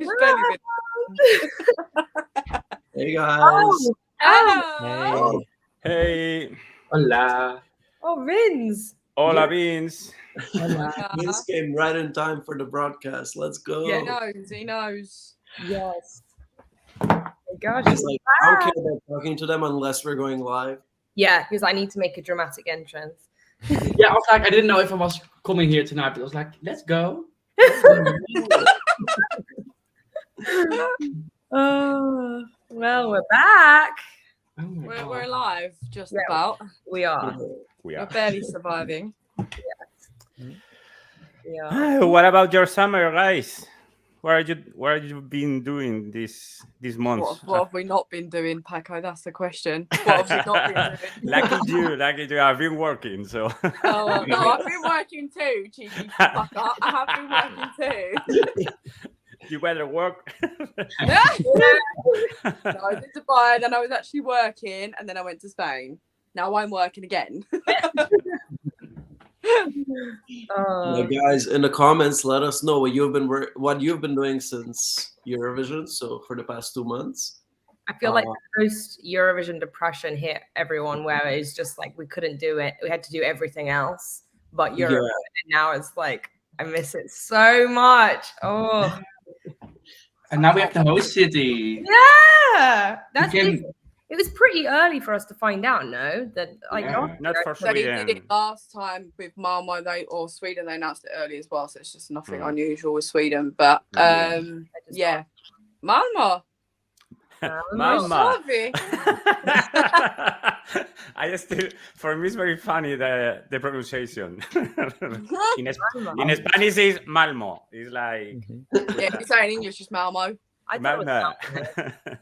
It's barely been. Hey guys. Hello. Hey. Hola. Oh, Rins. Hola, Beans. This came right in time for the broadcast. Let's go. Yeah, he knows. Yes. Oh my gosh. He's like, I don't care about talking to them unless we're going live. Yeah, because I need to make a dramatic entrance. Yeah, I was like, I didn't know if I was coming here tonight, but I was like, let's go. Oh, well, we're back. Oh my God. We're alive, just Yeah. about. We are. We're barely surviving. We are. What about your summer, guys? What have you been doing this month? What have we not been doing, Paco? That's the question. What have we not been doing? Lucky you. I've been working, so. Oh, no, I've been working too, cheeky fucker. I have been working too. You better work. No, I was in Dubai, then I was actually working, and then I went to Spain. Now I'm working again. Yeah, guys, in the comments, let us know what you've been doing since Eurovision. So for the past 2 months. I feel like the post Eurovision depression hit everyone, where it's just like we couldn't do it. We had to do everything else but Eurovision. And now it's like I miss it so much. Oh. And now we have the host city. Yeah, it was pretty early for us to find out. No, that like not for They Sweden. did it last time with Malmo, or Sweden. They announced it early as well, so it's just nothing unusual with Sweden. But yeah, Malmo. Malmo. Sorry. For me, it's very funny the pronunciation. in Spanish, it's Malmo. It's like Yeah, you say in English, it's Malmo. I thought it was Malmo.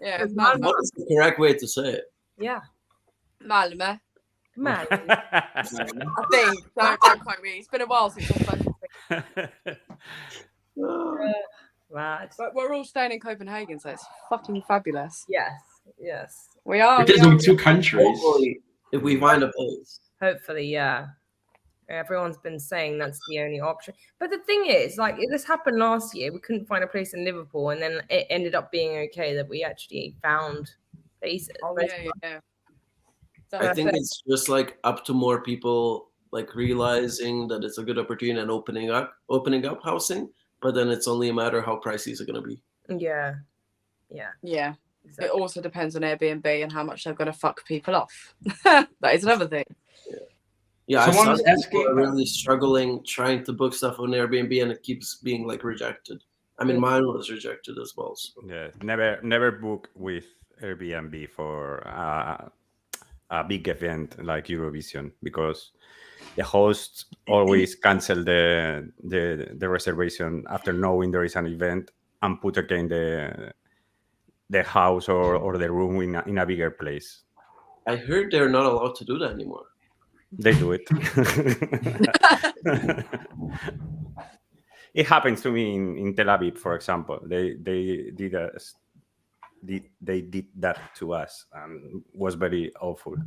Yeah, it's Malmo. What is the correct way to say it? Yeah, Malmo. man. I think. Don't quote me. It's been a while since I've spoken to you. Mad. But we're all staying in Copenhagen, so it's fucking fabulous. Yes. We are. We're just doing 2 countries. Hopefully, if we find a place. Hopefully, yeah. Everyone's been saying that's the only option. But the thing is, like, this happened last year. We couldn't find a place in Liverpool, and then it ended up being okay that we actually found places. Oh, yeah. I think it's just like up to more people like realizing that it's a good opportunity and opening up housing. But then it's only a matter of how pricey is it going to be. Yeah. Exactly. It also depends on Airbnb and how much they're going to fuck people off. That is another thing. Yeah, Someone I was saw asking. people are really struggling trying to book stuff on Airbnb, and it keeps being like rejected. I mean, mine was rejected as well. So. Yeah, never book with Airbnb for a big event like Eurovision, because the hosts always cancel the reservation after knowing there is an event and put again the house or the room in a bigger place. I heard they're not allowed to do that anymore. They do it. It happens to me in Tel Aviv, for example. They did that to us, and was very awful.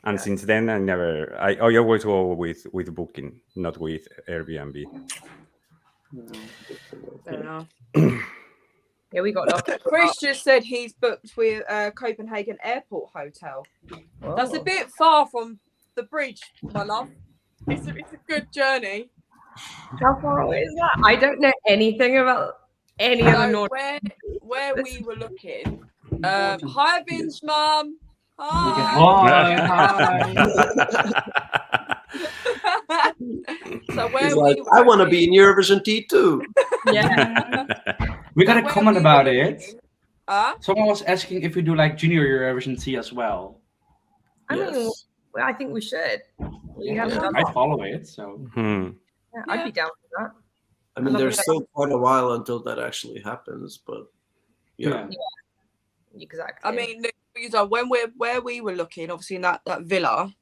And since then, I always go with Booking, not with Airbnb. Fair enough. Yeah, we got lucky. Chris just said he's booked with Copenhagen Airport Hotel. Oh. That's a bit far from the bridge, my love. It's a good journey. How far away is that? I don't know anything about any of the So Nordic. where we were looking. Hi, Vince, mum. Hi. So where He's like, I want to be in Eurovision T2. Yeah. We got a where comment we about were it. looking- Someone was asking if we do like Junior Eurovision T as well. I mean, Yes. well, I think we should. We haven't done I that. follow it, so. Yeah, I'd be down for that. I mean, there's still quite a while until that actually happens, but yeah. Exactly. I mean, where we were looking, obviously in that villa,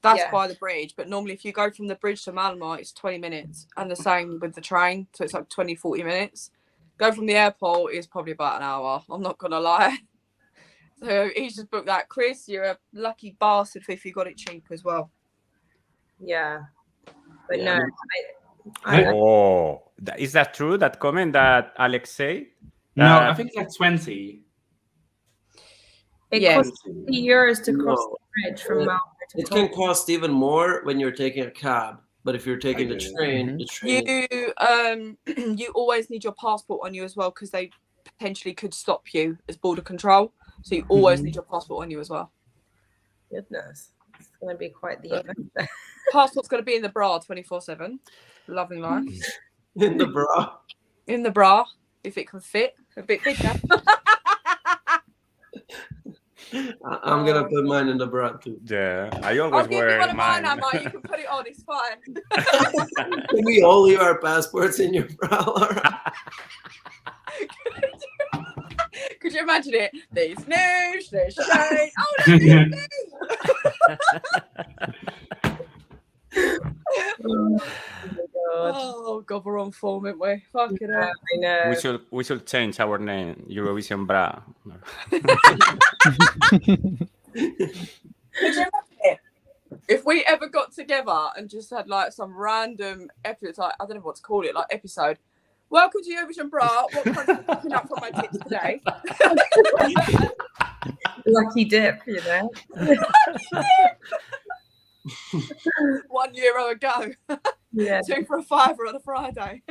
that's by the bridge. But normally, if you go from the bridge to Malmo, it's 20 minutes, and the same with the train, so it's like 20-40 minutes. Go from the airport is probably about an hour. I'm not gonna lie. So he's just booked that. Chris, you're a lucky bastard if you got it cheap as well. Yeah. But Yeah, no, Oh, is that true? That comment that Alex said? No, I think it's like 20. It Yeah. costs 50 euros to cross No. the bridge from Malmo to It can cost even more when you're taking a cab, but if you're taking the train, the train. You always need your passport on you as well because they potentially could stop you as border control. So you always need your passport on you as well. Goodness, it's going to be quite the event. Passport's going to be in the bra 24/7. Loving life. In the bra. In the bra, if it can fit. A bit bigger. I'm gonna put mine in the bra too. Yeah, I always I'll give you wear one of mine, mine. Emma. You can put it on. It's fine. Can we all leave our passports in your bra, Laura? Could you imagine it? There's news, there's shade. Oh, look, there's news. Oh God, we're on form, aren't we? Fucking hell. I know. We should change our name, Eurovision Bra. Could you imagine it? If we ever got together and just had like some random episode, like, I don't know what to call it, like episode. Welcome to Eurovision Bra. What country are picking up from my tits today? Lucky dip, you know. €1 ago. Yeah. 2 for a £5 on a Friday.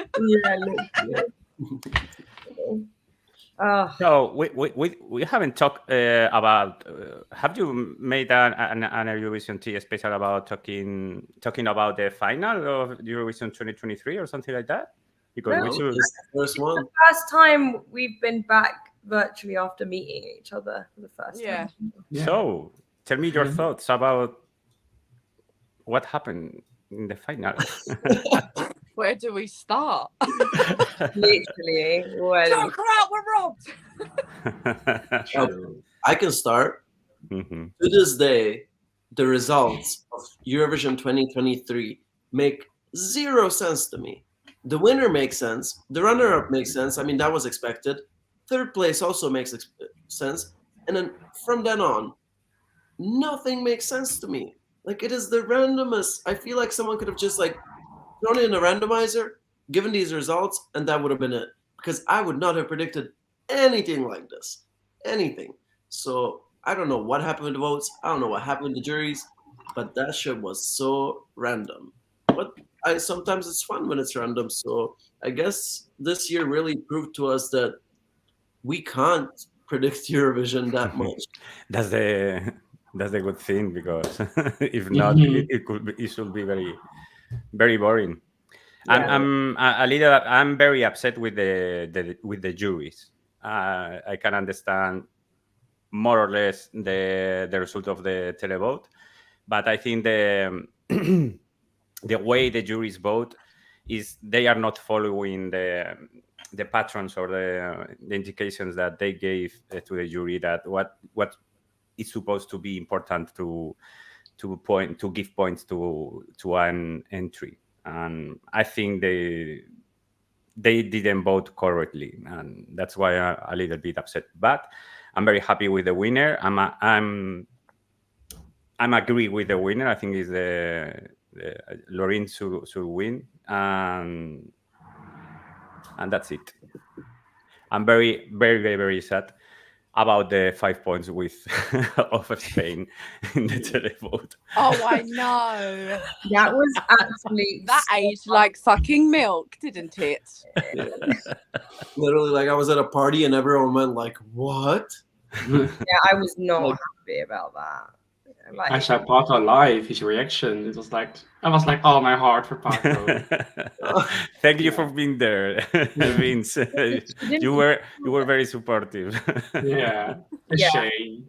Yeah. So we haven't talked about. Have you made an Eurovision tea special about talking about the final of Eurovision 2023 or something like that? Because No. we should. This is the first one. First time we've been back virtually after meeting each other for the first time. So tell me your thoughts about what happened in the final. Where do we start? Literally. Well, Don't cry out, we're robbed. I can start. Mm-hmm. To this day, the results of Eurovision 2023 make zero sense to me. The winner makes sense. The runner-up makes sense. I mean, that was expected. Third place also makes sense. And then from then on, nothing makes sense to me. Like, it is the randomest. I feel like someone could have just like thrown it in a randomizer, given these results, and that would have been it. Because I would not have predicted anything like this. Anything. So I don't know what happened with the votes. I don't know what happened with the juries. But that shit was so random. But sometimes it's fun when it's random. So I guess this year really proved to us that we can't predict Eurovision that much. That's the good thing, because if not, it should be very, very boring. Yeah. I'm very upset with the juries. I can understand more or less the result of the televote, but I think the way the juries vote is they are not following the patterns or the indications that they gave to the jury, that what is supposed to be important to give points to an entry. And I think they didn't vote correctly, and that's why I'm a little bit upset. But I'm very happy with the winner. I'm agree with the winner. I think is the Loreen should win, and that's it. I'm very, very, very, very sad about the 5 points of Spain in the televote. Oh, I know. That was actually That aged like fucking milk, didn't it? Literally, like I was at a party and everyone went like, "What?" Yeah, I was not happy about that. Like, I saw Paco live, his reaction. It was like, I was like, oh, my heart for Paco. Thank you for being there, Vince. You were very supportive. Yeah, a shame.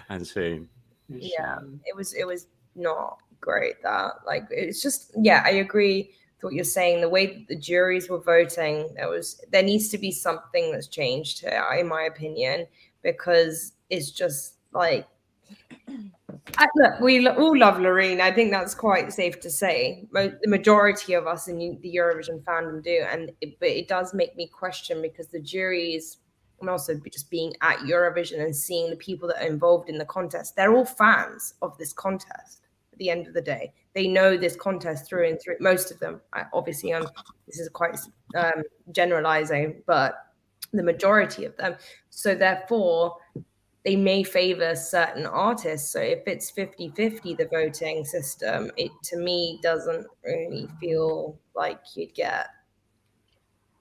And shame. yeah, it was not great. That, like, it's just, yeah, I agree with what you're saying. The way that the juries were voting, there needs to be something that's changed here, in my opinion, because it's just like, look, we all love Loreen. I think that's quite safe to say. The majority of us in the Eurovision fandom do, but it does make me question, because the juries, and also just being at Eurovision and seeing the people that are involved in the contest, they're all fans of this contest. the end of the day. They know this contest through and through. Most of them, obviously, this is quite generalizing, but the majority of them. So therefore, they may favor certain artists. So if it's 50-50, the voting system, it to me doesn't really feel like you'd get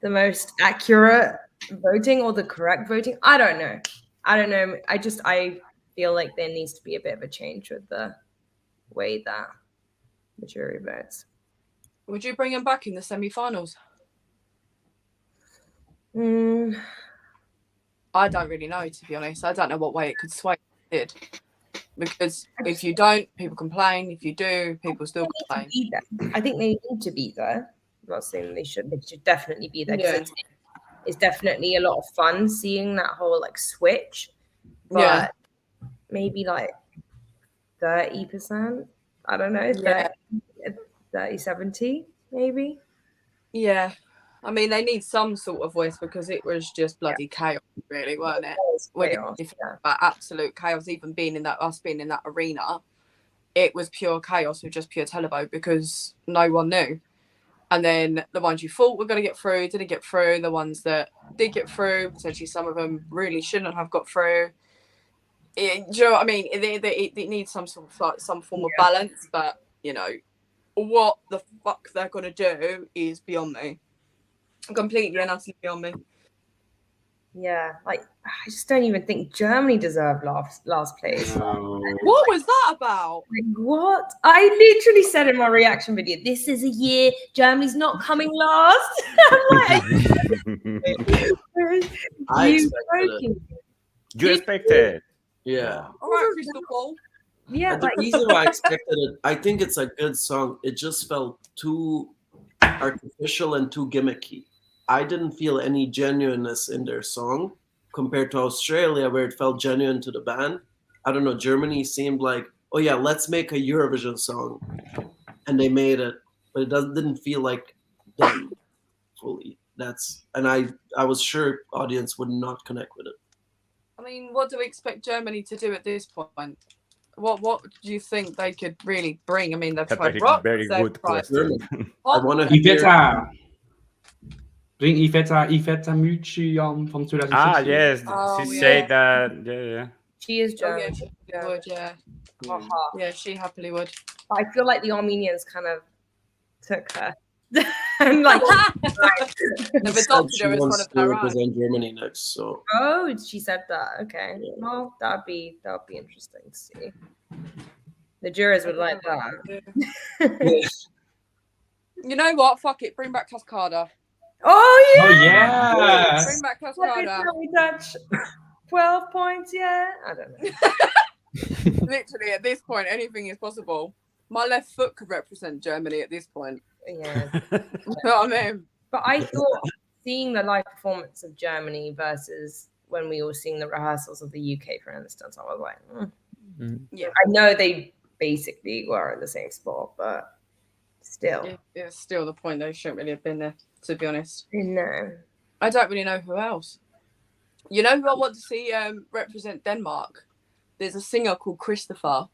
the most accurate voting or the correct voting. I don't know. I feel like there needs to be a bit of a change with the way that the jury votes. Would you bring him back in the semi-finals? I don't really know, to be honest. I don't know what way it could sway it. Because if you don't, people complain. If you do, people still complain. I think they need to be there. I'm not saying they should. They should definitely be there. Yeah. It's definitely a lot of fun seeing that whole like switch. But Yeah. maybe like 30%. I don't know. Yeah. 30-70 maybe. Yeah. I mean, they need some sort of voice because it was just bloody chaos, really, weren't it? But absolute chaos. Even being in that arena, it was pure chaos with just pure televote because no one knew. And then the ones you thought were going to get through didn't get through. The ones that did get through, potentially some of them really shouldn't have got through. Do you know what I mean? It needs some sort of like some form of balance, but you know what the fuck they're going to do is beyond me. Completely and utterly beyond me. Yeah, like I just don't even think Germany deserved last place. No. What was that about? Like, what? I literally said in my reaction video, "This is a year Germany's not coming last." I'm like, I expected it. You expected? Yeah. All right, Crystal Ball. Yeah, But the reason why I expected it, I think it's a good song. It just felt too artificial and too gimmicky. I didn't feel any genuineness in their song compared to Australia, where it felt genuine to the band. I don't know. Germany seemed like, oh yeah, let's make a Eurovision song, and they made it, but it didn't feel like them fully. I was sure audience would not connect with it. I mean, what do we expect Germany to do at this point? What do you think they could really bring? I mean, they've tried rock. Very good question. I want to hear. Iveta. Bring Iveta Mucian from 2016. Ah, yes. Oh, she yeah. said that. Yeah. she is Oh, German. yeah, she would, yeah. Yeah, she happily would. I feel like the Armenians kind of took her. And like, They've adopted her as one of to their own. represent Germany next, so oh, she said that. Okay, Yeah. well, that'd be interesting to see. The jurors would like that. You know what? Fuck it. Bring back Cascada. Oh yeah. Oh yes. Bring back What did Cascada. we touch? 12 points. Yeah, I don't know. Literally, at this point, anything is possible. My left foot could represent Germany at this point. Yeah, You know what I mean? but I thought seeing the live performance of Germany versus when we were seeing the rehearsals of the UK, for instance, I was like, Yeah. I know they basically were in the same spot, but still, It's still the point they shouldn't really have been there, to be honest. no. I don't really know who else. You know who I want to see represent Denmark? There's a singer called Christopher,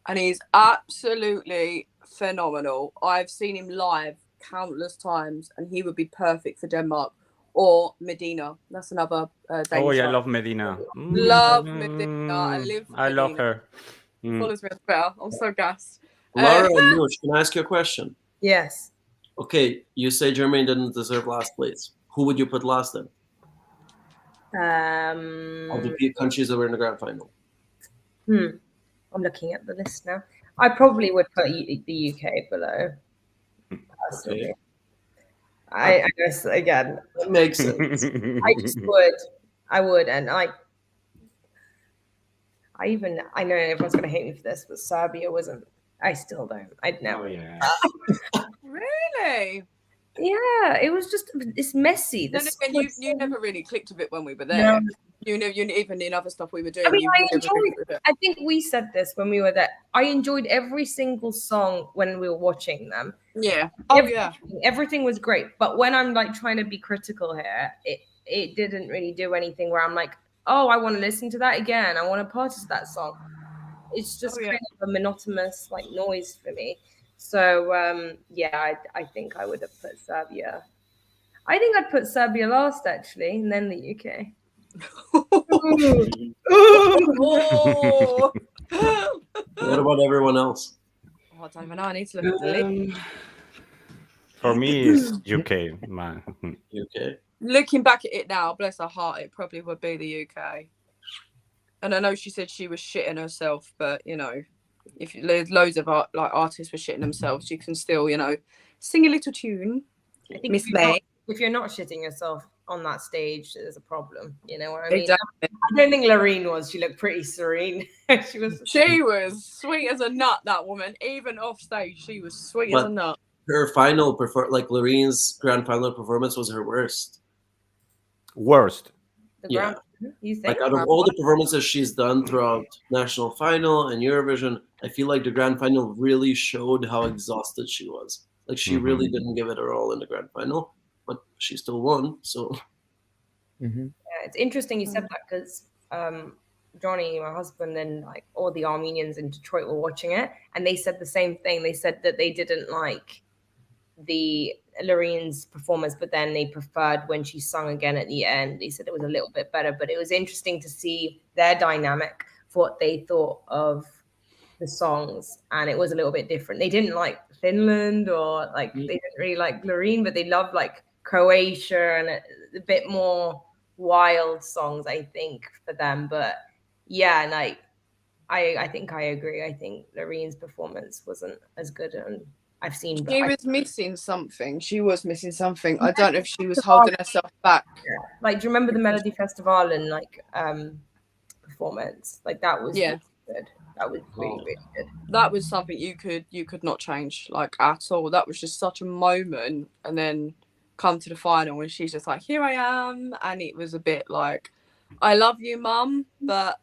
and he's absolutely phenomenal. I've seen him live countless times, and he would be perfect for Denmark. Or Medina. That's another Danish. Oh, yeah, I one. love Medina. Love Medina. I live for I love Medina. her. Follows me as well. I'm so gassed. Laura and Nush, can I ask you a question? Yes. Okay, you say Germany didn't deserve last place. Who would you put last then? Of the countries that were in the grand final. I'm looking at the list now. I probably would put the UK below. Personally. Okay. I guess again, That makes sense. I just would. I would, and I know everyone's gonna hate me for this, but Serbia wasn't. I still don't. I'd never. Oh, yeah. Really? Yeah, it was just it's messy. Then This again, was you so- never really clicked with it when we were there. No. You know, even in other stuff we were doing. I mean, you I never enjoyed clicked with it. I think we said this when we were there. I enjoyed every single song when we were watching them. Yeah. Oh yeah. Everything was great. But when I'm like trying to be critical here, it didn't really do anything where I'm like, oh, I want to listen to that again. I want to purchase that song. It's just Oh, yeah. kind of a monotonous like noise for me. So yeah, I think I would have put Serbia. I think I'd put Serbia last actually, and then the UK. Oh. What about everyone else? Oh, I don't even know. I need to look at the list. For me, it's UK, man. UK. Looking back at it now, bless her heart, it probably would be the UK. And I know she said she was shitting herself, but you know, if there's loads of artists were shitting themselves, you can still, you know, sing a little tune. I think Miss May. if you're not shitting yourself on that stage, there's a problem. You know what I mean? Exactly. I don't think Loreen was. She looked pretty serene. She was Sweet as a nut, that woman. Even off stage, she was sweet as a But nut. her final Loreen's grand final performance was her worst. Worst. the Yeah. ground. You think? Like out of all the performances she's done throughout national final and Eurovision, I feel like the grand final really showed how exhausted she was. Like she really didn't give it her all in the grand final, but she still won. So Yeah, it's interesting you said that because Johnny, my husband, and like all the Armenians in Detroit were watching it, and they said the same thing. They said that they didn't like the Loreen's performance, but then they preferred when she sung again at the end. They said it was a little bit better, but it was interesting to see their dynamic for what they thought of the songs, and it was a little bit different. They didn't like Finland or like they didn't really like Loreen, but they loved like Croatia and a bit more wild songs, I think, for them. But yeah, like I think I agree. I think Loreen's performance wasn't as good, and I've seen. She was missing something. She was missing something. I don't know if she was holding herself back. Like, do you remember the Melody Festival and like performance? Like that was really good. That was really, really good. That was something you could not change like at all. That was just such a moment, and then come to the final and she's just like, here I am, and it was a bit like, I love you, mum, but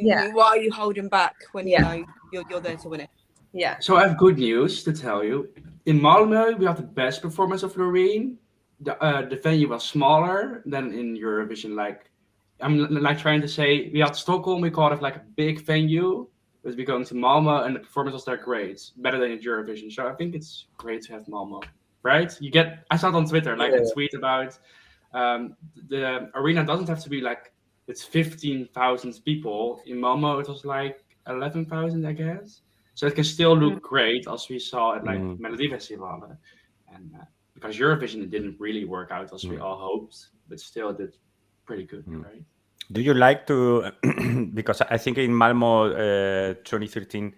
why are you holding back when you know you're there to win it? Yeah. So I have good news to tell you. In Malmö, we have the best performance of Loreen. The venue was smaller than in Eurovision. Like, I'm like trying to say, we had Stockholm, we called it like a big venue. But we're going to Malmö, and the performance was there great, better than in Eurovision. So I think it's great to have Malmö, right? I saw it on Twitter, like a tweet about the arena doesn't have to be like it's 15,000 people. In Malmö, it was like 11,000, I guess. So it can still look great, as we saw at like Melody Festival. And because Eurovision, it didn't really work out as we all hoped, but still it did pretty good, right? Do you like to, because I think in Malmo 2013,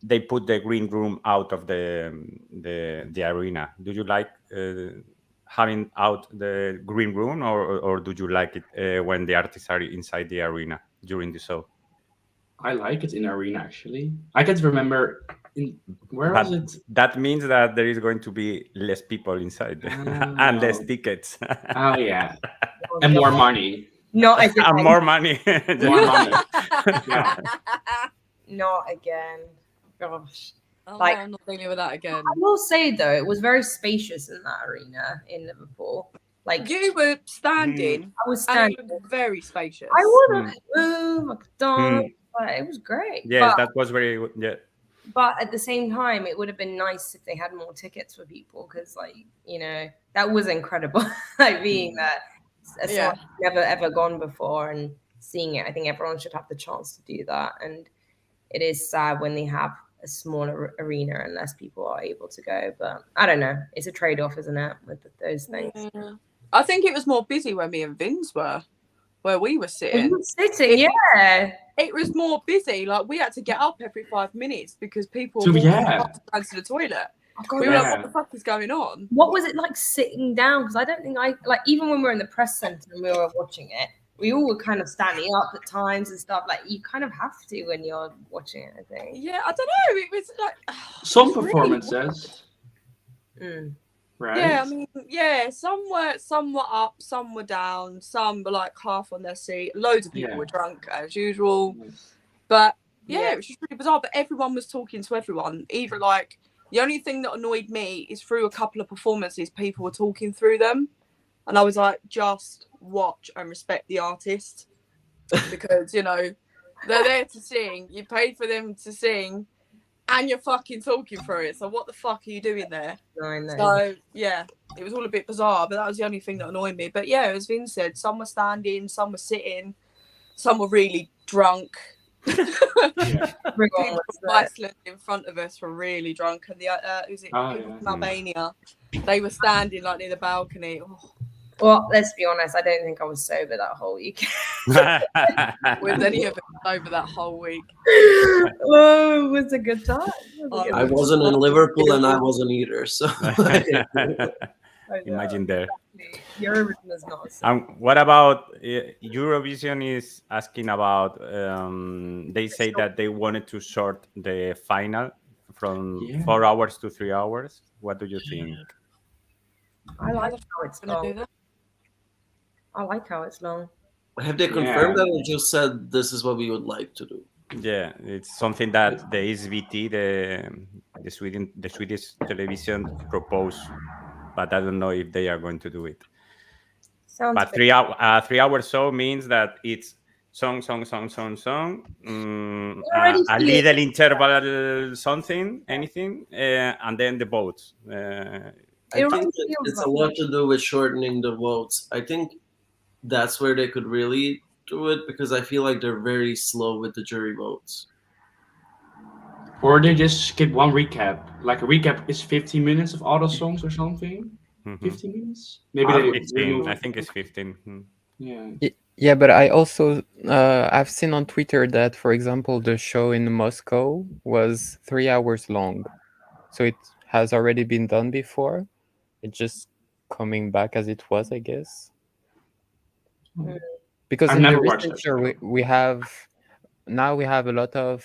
they put the green room out of the arena. Do you like having out the green room, or do you like it when the artists are inside the arena during the show? I like it in arena, actually. I can't remember where was it? That means that there is going to be less people inside and less tickets. Oh yeah, and more money. Not again. And more money. More money. Yeah. Not again. Gosh. Oh, Like, I'm not dealing with that again. I will say though, it was very spacious in that arena in Liverpool. Like You were standing, I was and standing. it was very spacious. I would have I could dance, but it was great. Yes, that was very good. Yeah. But at the same time, it would have been nice if they had more tickets for people because, like, you know, that was incredible. Like being there, someone never ever gone before and seeing it. I think everyone should have the chance to do that. And it is sad when they have a smaller arena and less people are able to go. But I don't know. It's a trade-off, isn't it, with those things? Yeah. I think it was more busy when me and Vince were, where we were sitting. You were sitting, yeah. It was more busy. Like we had to get up every 5 minutes because people So, were yeah. walking to the toilet. Oh, God, We were Yeah. like, what the fuck is going on? what was it like sitting down? Because I don't think like even when we were in the press center and we were watching it, we all were kind of standing up at times and stuff. Like you kind of have to when you're watching it, I think. Yeah, I don't know. It was like Some it's really performances, Mm. right? Yeah, I mean, yeah, some were up, some were down, some were like half on their seat. Loads of people Yeah. were drunk as usual. But yeah, Yeah. it was just really bizarre. But everyone was talking to everyone. Either like the only thing that annoyed me is through a couple of performances, people were talking through them. And I was like, just watch and respect the artist. Because, you know, They're there to sing. You paid for them to sing, and you're fucking talking through it. So what the fuck are you doing there? I know. So yeah, it was all a bit bizarre, but that was the only thing that annoyed me. But yeah, as Vin said, some were standing, some were sitting, some were really drunk. Yeah. People from Iceland in front of us were really drunk, and the who's it? People from Albania, they were standing like near the balcony. Oh. Well, let's be honest. I don't think I was sober that whole week. Was any of us over that whole week? Oh, it was a good time. I wasn't in Liverpool and I wasn't either. So Imagine there. Eurovision is not. What about Eurovision is asking about? They say that they wanted to short the final from 4 hours to 3 hours. What do you think? I like how it's long. I like how it's long. Have they confirmed that or just said this is what we would like to do? Yeah, it's something that the SVT, the Swedish television proposed, but I don't know if they are going to do it. But 3 hours so means that it's song, a little interval, something, anything, and then the votes. I think it's a lot to do with shortening the votes. I think that's where they could really do it, because I feel like they're very slow with the jury votes. Or they just skip one recap. Like a recap is 15 minutes of all the songs or something. 15 minutes? Maybe they 15. I think it's 15. Yeah. Yeah, but I also I've seen on Twitter that, for example, the show in Moscow was 3 hours long, so it has already been done before. It's just coming back as it was, I guess. Because in the researcher we have a lot of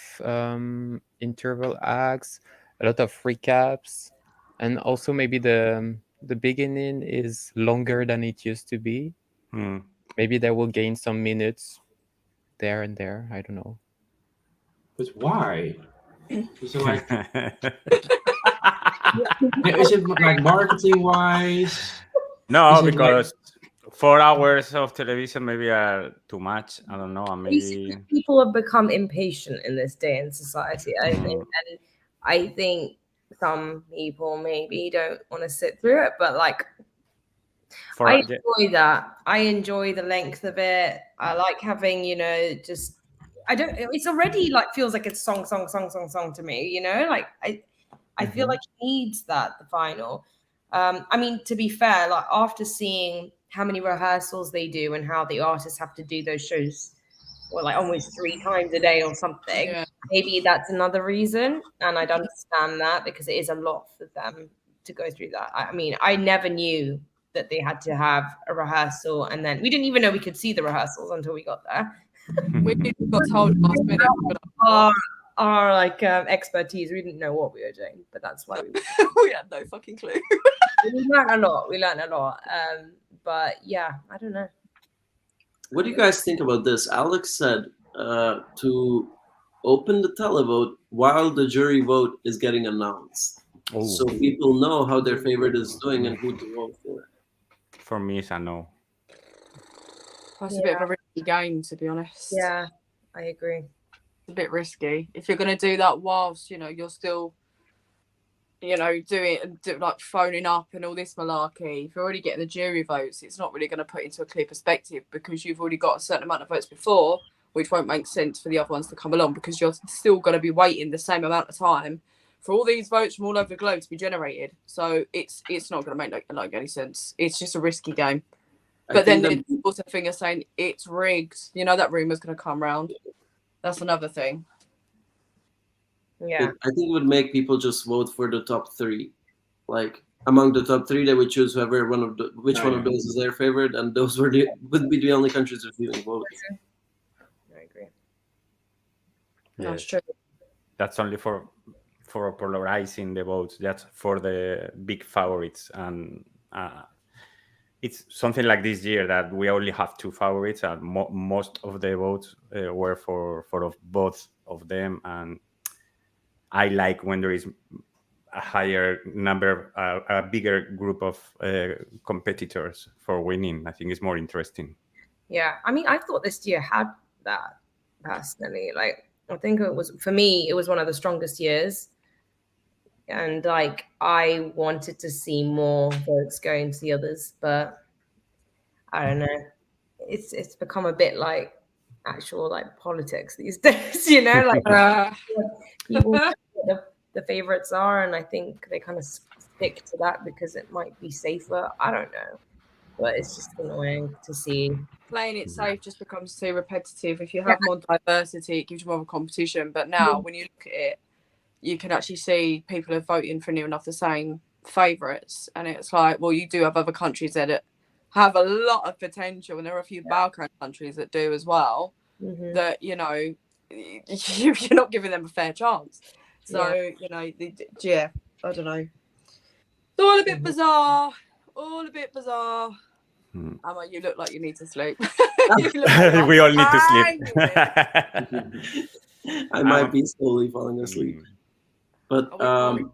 interval acts, a lot of recaps, and also maybe the beginning is longer than it used to be. Maybe they will gain some minutes there and there. I don't know. But why? Is it like is it like marketing wise? No, because 4 hours of television maybe are too much. I don't know. Maybe people have become impatient in this day in society. I think, and I think some people maybe don't want to sit through it, but like I enjoy that. I enjoy the length of it. I like having, just it's already like feels like it's song to me, like I feel like it needs that, the final. I mean, to be fair, like after seeing how many rehearsals they do and how the artists have to do those shows like almost 3 times a day or something, maybe that's another reason. And I'd understand that because it is a lot for them to go through that. I mean, I never knew that they had to have a rehearsal, and then we didn't even know we could see the rehearsals until we got there. We got told last minute. Our expertise, we didn't know what we were doing, but that's why we had no fucking clue. We learned a lot. But yeah, I don't know. What do you guys think about this? Alex said to open the televote while the jury vote is getting announced, so people know how their favorite is doing and who to vote for. For me, it's a no. That's a bit of a risky game, to be honest. Yeah, I agree. It's a bit risky. If you're going to do that whilst, you're still, doing like phoning up and all this malarkey, if you're already getting the jury votes, it's not really going to put into a clear perspective because you've already got a certain amount of votes before, which won't make sense for the other ones to come along because you're still going to be waiting the same amount of time for all these votes from all over the globe to be generated. So it's not going to make like any sense. It's just a risky game. But then there's also a thing of saying it's rigged. That rumour's going to come round. That's another thing. Yeah. I think it would make people just vote for the top 3. Like among the top 3, they would choose whoever one of those is their favorite, and those would be the only countries receiving votes. I agree. Yeah. That's true. That's only for polarizing the votes. That's for the big favorites, and it's something like this year that we only have 2 favorites, and most of the votes were for both of them. And I like when there is a higher number, a bigger group of competitors for winning. I think it's more interesting. Yeah, I mean, I thought this year had that personally. Like, I think it was, for me, it was one of the strongest years. And like, I wanted to see more votes going to the others, but I don't know. It's become a bit like actual like politics these days, you know, like people know what the favorites are, and I think they kind of stick to that because it might be safer. I don't know, but it's just annoying to see. Playing it safe just becomes too repetitive. If you have more diversity, it gives you more of a competition. But now, when you look at it, you can actually see people are voting for near enough the same favourites, and it's like, well, you do have other countries that have a lot of potential, and there are a few Balkan countries that do as well. That, you know, you're not giving them a fair chance. So you know, I don't know. It's all a bit bizarre. All a bit bizarre. Emma, you look like you need to sleep. We all need to sleep. I might be slowly falling asleep. But I'm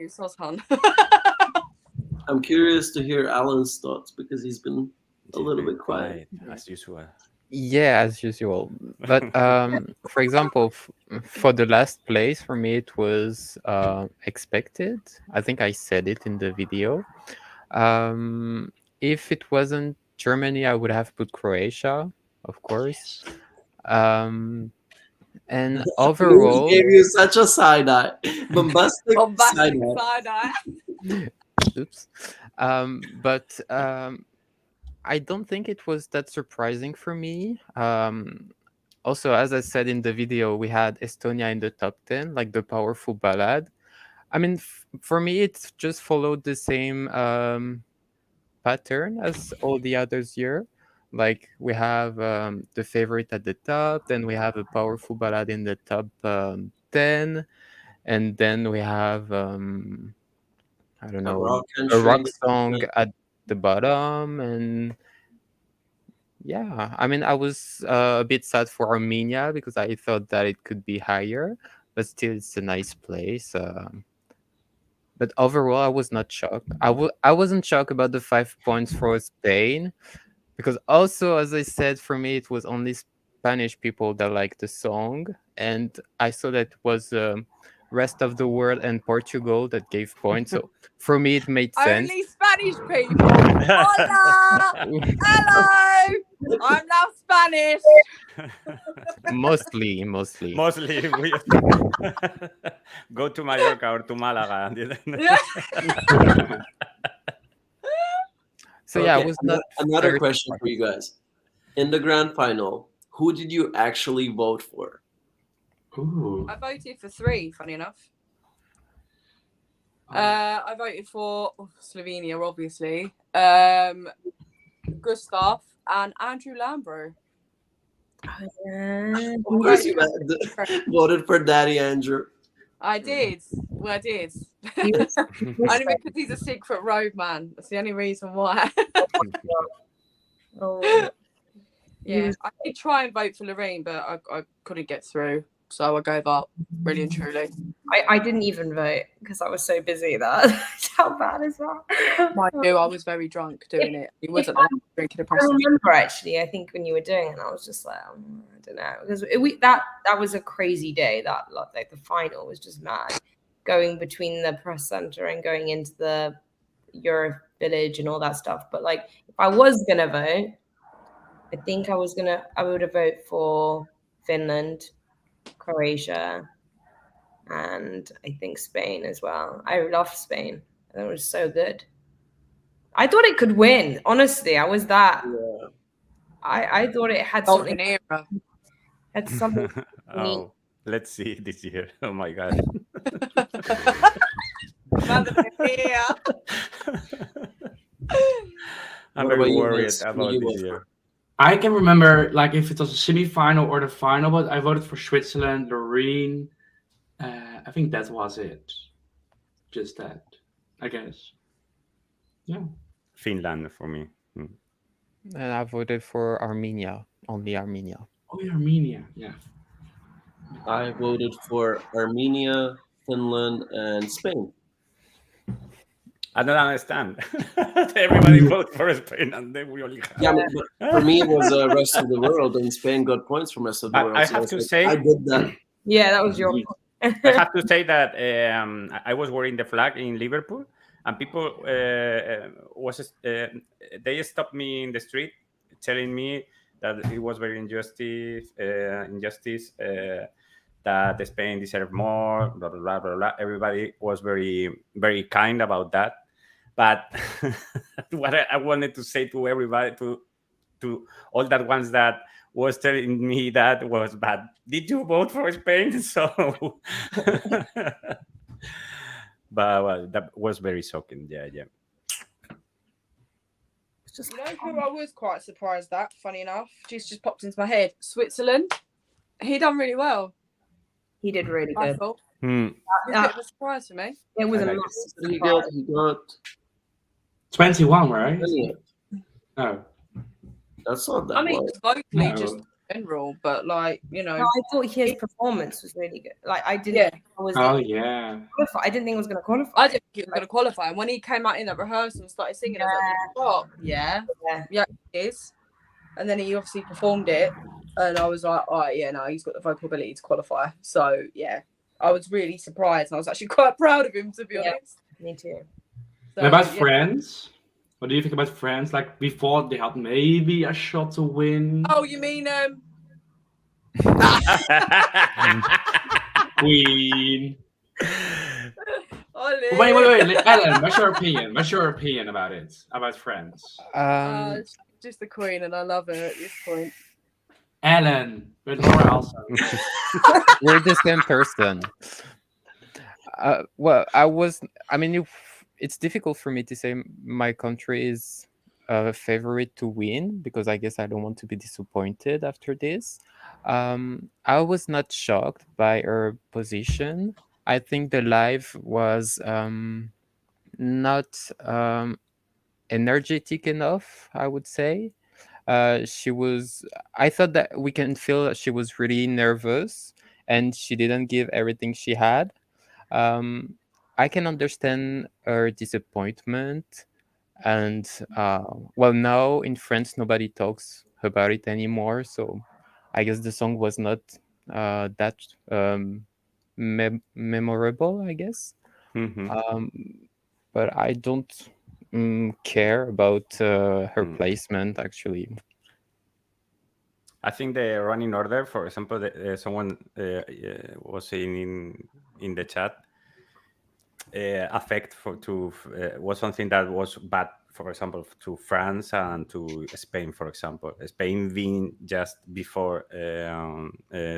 curious to hear Alan's thoughts because he's been a little bit quiet. As usual. Yeah, as usual. But for example, for the last place, for me, it was expected. I think I said it in the video. If it wasn't Germany, I would have put Croatia, of course. And overall, gave you such a side eye, bombastic side eye. Oops. But I don't think it was that surprising for me. Also, as I said in the video, we had Estonia in the top 10, like the powerful ballad. I mean, for me, it's just followed the same pattern as all the others year. Like we have the favorite at the top, then we have a powerful ballad in the top 10, and then we have I don't know, a rock song at the bottom. And yeah, I mean, I was a bit sad for Armenia because I thought that it could be higher, but still it's a nice place. But overall, I was not shocked. I wasn't shocked about the 5 points for Spain, because also, as I said, for me, it was only Spanish people that liked the song. And I saw that it was rest of the world and Portugal that gave points. So for me, it made sense. Only Spanish people. Hola! Hello! I'm now Spanish. Mostly. We go to Mallorca or to Malaga. So yeah, it was not another question for you guys. In the grand final, who did you actually vote for? Ooh. I voted for 3, funny enough. I voted for Slovenia, obviously. Gustav and Andrew Lambro. Of course you voted for Daddy Andrew. I did. Well, I did. Only because he's a secret road man. That's the only reason why. Yeah, I did try and vote for Lorraine, but I couldn't get through. So I gave up, really and truly. I didn't even vote because I was so busy that how bad is that? Mind you, I was very drunk doing it. He wasn't drinking a I present. remember actually. I think when you were doing it, I was just like, I don't know, because that was a crazy day. That like the final was just mad, going between the press center and going into the Euro Village and all that stuff. But like, if I was gonna vote, I think I would have voted for Finland, Croatia, and I think Spain as well. I love Spain. It was so good. I thought it could win. Honestly, I was that. Yeah. I thought it had something. Era. Had something. Oh, let's see this year. Oh my god. I'm very worried about this year. I can remember, like, if it was a semi-final or the final, but I voted for Switzerland, Lorraine. I think that was it. Just that, I guess. Yeah. Finland for me. And I voted for Armenia, only Armenia. Oh, Armenia, yeah. I voted for Armenia, Finland, and Spain. I don't understand. Everybody voted for Spain, and then we only have. Yeah, but for me, it was the rest of the world, and Spain got points from rest of the But world. I so have was to like, say, I did that. Yeah, that was your. I have to say that I was wearing the flag in Liverpool, and people they stopped me in the street, telling me that it was very injustice, that Spain deserved more, blah blah blah blah blah. Everybody was very very kind about that. But what I wanted to say to everybody, to all that ones that was telling me that was bad. Did you vote for Spain? So, but well, that was very shocking. Yeah, yeah. It's just You know who I was quite surprised at, funny enough, just popped into my head. Switzerland. He done really well. he did really I good. thought. Hmm. It was a bit of a surprise for me. It was I a like massive He surprise. got 21, right? yeah, Oh, that's not that I mean, well. just vocally, no. just in general, but like, you know. No, I thought his performance was really good. Like I didn't. Yeah. think I was Oh, yeah. qualify. I didn't think I was going to qualify. I didn't think he was going to qualify. And when he came out in that rehearsal and started singing, I was like, "What? Yeah, Yeah. it is." And then he obviously performed it, and I was like, "Oh yeah, no, he's got the vocal ability to qualify." So yeah, I was really surprised, and I was actually quite proud of him, to be Yeah. honest. Me too. So, What about yeah. France? What do you think about France? Like before they had maybe a shot to win. Oh, you mean Queen. Ollie. Wait, Ellen, what's your opinion? What's your opinion about it? About France? Just the Queen, and I love her at this point. Ellen, with Laura also. We're the same person. Well, I mean, it's difficult for me to say my country is a favorite to win, because I guess I don't want to be disappointed after this. I was not shocked by her position. I think the live was not energetic enough, I would say. I thought that we can feel that she was really nervous and she didn't give everything she had. I can understand her disappointment. And well, now in France, nobody talks about it anymore. So I guess the song was not that memorable, I guess. But I don't care about her placement, actually. I think the running order, for example, someone was saying in the chat, was something that was bad, for example, to France and to Spain, for example. Spain being just before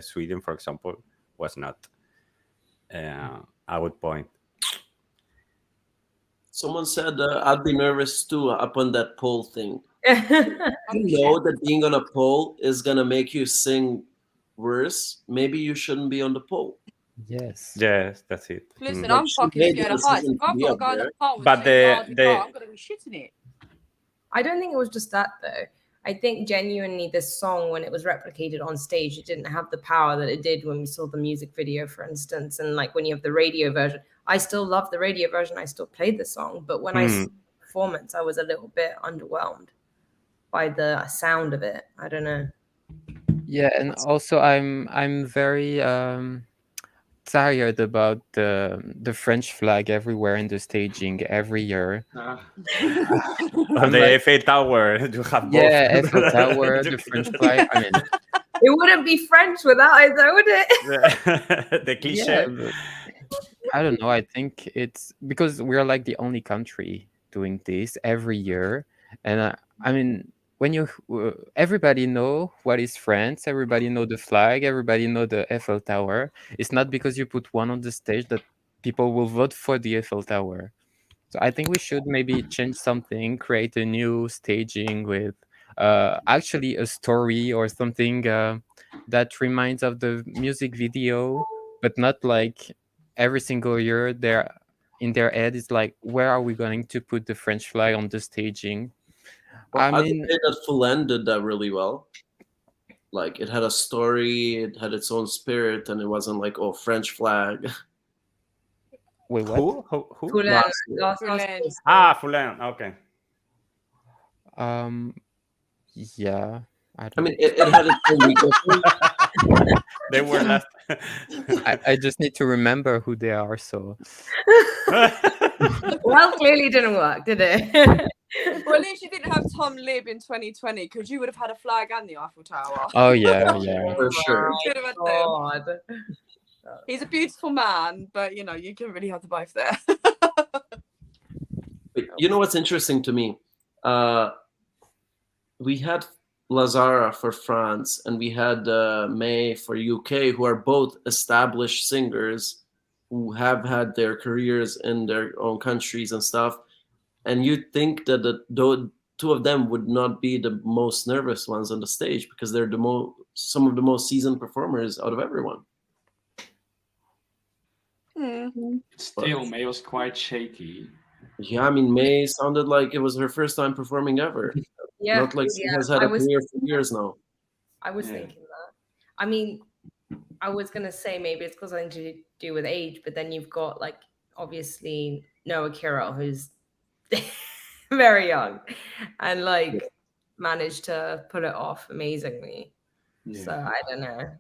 Sweden, for example, was not a good point. Someone said I'd be nervous too upon that poll thing. You know that being on a poll is gonna make you sing worse. Maybe you shouldn't be on the poll. Yes, that's it. Listen, I'm fucking scared of heights. If I've got to go on the part with But I'm gonna be shitting it. I don't think it was just that though. I think genuinely this song, when it was replicated on stage, it didn't have the power that it did when we saw the music video, for instance. And like when you have the radio version, I still love the radio version. I still played the song, but when I saw the performance, I was a little bit underwhelmed by the sound of it. I don't know. Yeah, and also I'm very tired about the French flag everywhere in the staging every year. On the Eiffel Tower, you have both. Yeah, Eiffel Tower, the French flag. I mean, it wouldn't be French without it, though, would it? The cliche. Yeah, I don't know. I think it's because we're like the only country doing this every year, and I mean, when everybody know what is France, everybody know the flag, everybody know the Eiffel Tower. It's not because you put one on the stage that people will vote for the Eiffel Tower. So I think we should maybe change something, create a new staging with actually a story or something that reminds of the music video, but not like every single year they're in their head is like, where are we going to put the French flag on the staging? Well, I think that Fulan did that really well. Like it had a story, it had its own spirit, and it wasn't like, oh, French flag. Wait, what? Who? Fulan, Last year. last Fulan. year. Ah, Fulan. Okay. Um, um, yeah, I I don't. mean, it had its own weaknesses. They were last. I just need to remember who they are. So Well, clearly didn't work, did it? Well, at least you didn't have Tom Lib in 2020 because you would have had a flag and the Eiffel Tower. oh yeah, yeah. For sure. You could have had them. God. He's a beautiful man, but you know, you can really have the both there. But you know what's interesting to me? We had Lazara for France and we had May for UK, who are both established singers who have had their careers in their own countries and stuff. And you'd think that the two of them would not be the most nervous ones on the stage because they're some of the most seasoned performers out of everyone. Still, May was quite shaky. Yeah, I mean, May sounded like it was her first time performing ever. Yeah. Not like she has had a career for years now. I was Yeah. thinking that. I mean, I was going to say maybe it's got something to do with age, but then you've got, like, obviously Noah Kirill, who's very young and, like, managed to pull it off amazingly. Yeah. So I don't know.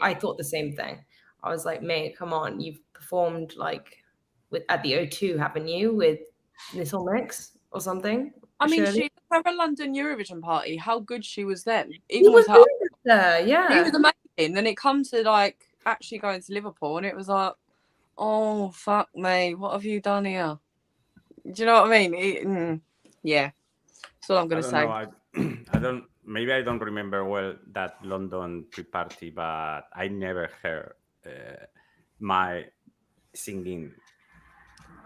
I thought the same thing. I was like, May, come on, you've performed like at the O2, haven't you, with Little Mix or something? I mean, Shirley? she was at a London Eurovision party. How good she was then. He Even was with her, good there, he yeah. was amazing. Then it comes to like actually going to Liverpool, and it was like, oh fuck me, what have you done here? Do you know what I mean? Yeah, that's all I'm gonna say. I don't. Maybe I don't remember well that London pre-party, but I never heard my singing.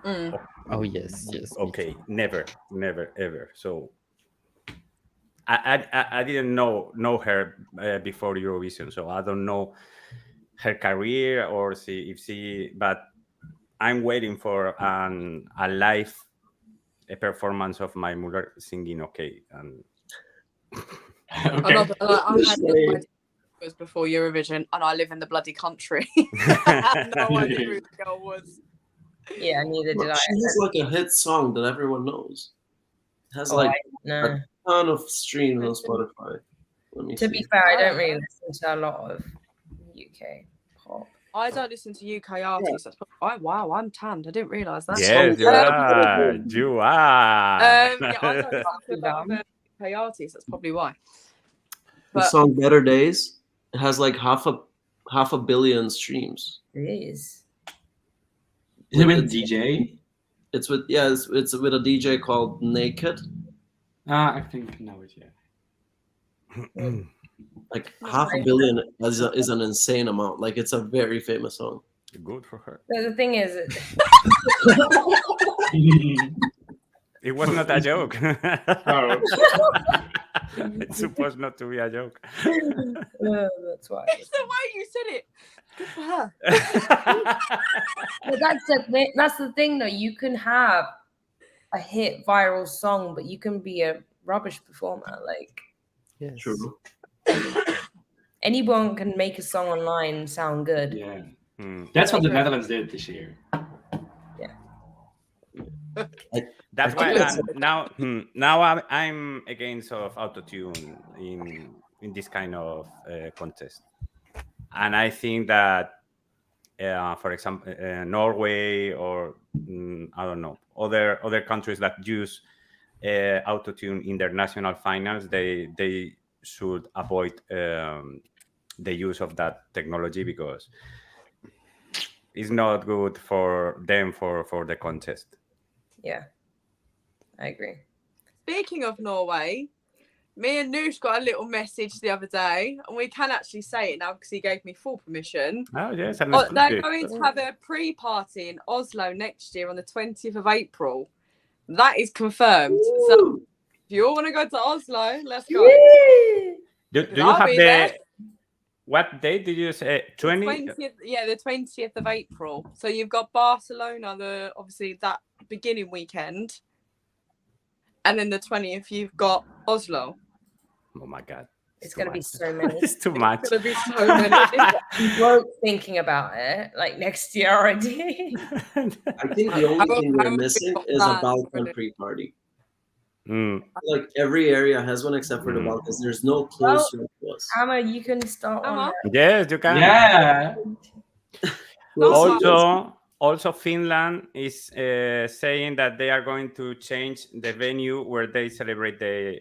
Oh yes, yes. me Okay, too. never, ever. So I didn't know her before Eurovision, so I don't know her career or see if she. But I'm waiting for a live performance of my mother singing. Okay, and Okay. I had it was before Eurovision, and I live in the bloody country. I had no idea who the girl was. Yeah, neither did I. She has like a hit song that everyone knows. It has Oh, like No. a ton of streams on Spotify. Let me To see. be fair, I don't really listen to a lot of UK pop. I don't listen to UK artists. That's probably, wow, I'm tanned. I didn't realise that. yes, you are. You are. Yeah, I don't listen to a lot of UK artists. That's probably why. The But song "Better Days" it has like half a billion streams. It is. Is it with a DJ? It's with it's with a DJ called Naked. I think I know it, yeah. Like half a billion is an insane amount. Like it's a very famous song. Good for her. But the thing is, It was not a joke. Oh. It's supposed not to be a joke. that's why. it's the way you said it. Good for her. But that's the thing, though. You can have a hit viral song, but you can be a rubbish performer. Like Yes. True. anyone can make a song online and sound good. Yeah. Hmm. That's what the Netherlands did this year. That's I why think now I'm against of autotune in this kind of contest, and I think that for example Norway or I don't know other countries that use autotune in their national finals, they should avoid the use of that technology because it's not good for them for the contest. Yeah, I agree. Speaking of Norway, me and Noosh got a little message the other day, and we can actually say it now because he gave me full permission. Oh yes, They're going to have a pre-party in Oslo next year on the 20th of April. That is confirmed. So if you all want to go to Oslo, let's go. Do you I'll have be the there. what date did you say? 20? 20th, yeah, the 20th of April. So you've got Barcelona, obviously that beginning weekend, and then the 20th you've got Oslo. Oh my god! It's going to be so many. It's too much. It's gonna be so many. I'm broke thinking about it, like next year already. I think the only thing we're missing is a plans Balkan already. pre-party. Mm. Like every area has one except for the Balkans. There's no closer to us. Emma, you can start on Emma? that. Yes, you can. Yeah. We'll see. Also, Finland is saying that they are going to change the venue where they celebrate the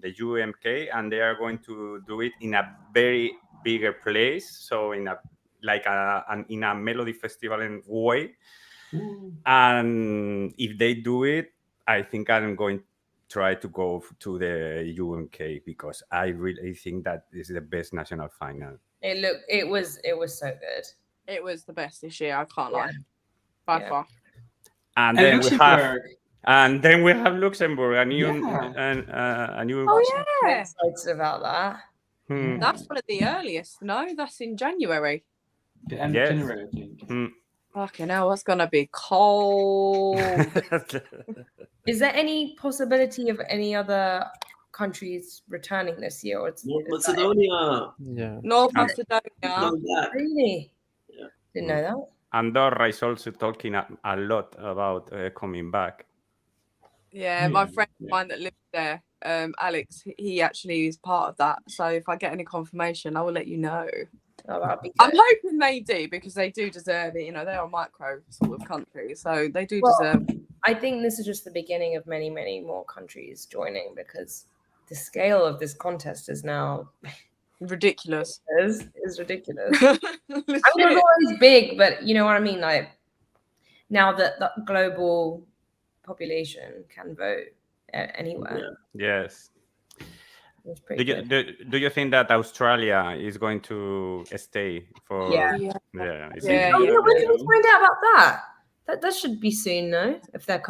UMK, and they are going to do it in a very bigger place. So in a melody festival in way. And if they do it, I think I'm going to try to go to the UMK because I really think that this is the best national final. It was so good. It was the best this year. I can't lie, by far. And And then Luxembourg. we have Luxembourg, a new. Oh I'm yeah, excited about that. that's one of the earliest. No, that's in January. The end Yes. of January, I think. Fucking hell, it's gonna be cold. Is there any possibility of any other countries returning this year? Or North Macedonia. Yeah. North Macedonia. Not that. Really? Yeah. Didn't know that. Andorra is also talking a lot about coming back. Yeah, my friend of mine that lives there, Alex, he actually is part of that. So if I get any confirmation, I will let you know. Oh, that'd be good. I'm hoping they do because they do deserve it. You know, they're a micro sort of country, so they do deserve it. I think this is just the beginning of many, many more countries joining because the scale of this contest is now Ridiculous. is ridiculous. I mean, it was always big, but you know what I mean? Like now that the global population can vote anywhere. Yes. It's pretty good. Do you think that Australia is going to stay for? Yeah. Yeah. When did we find out about that? That should be soon, no? If they're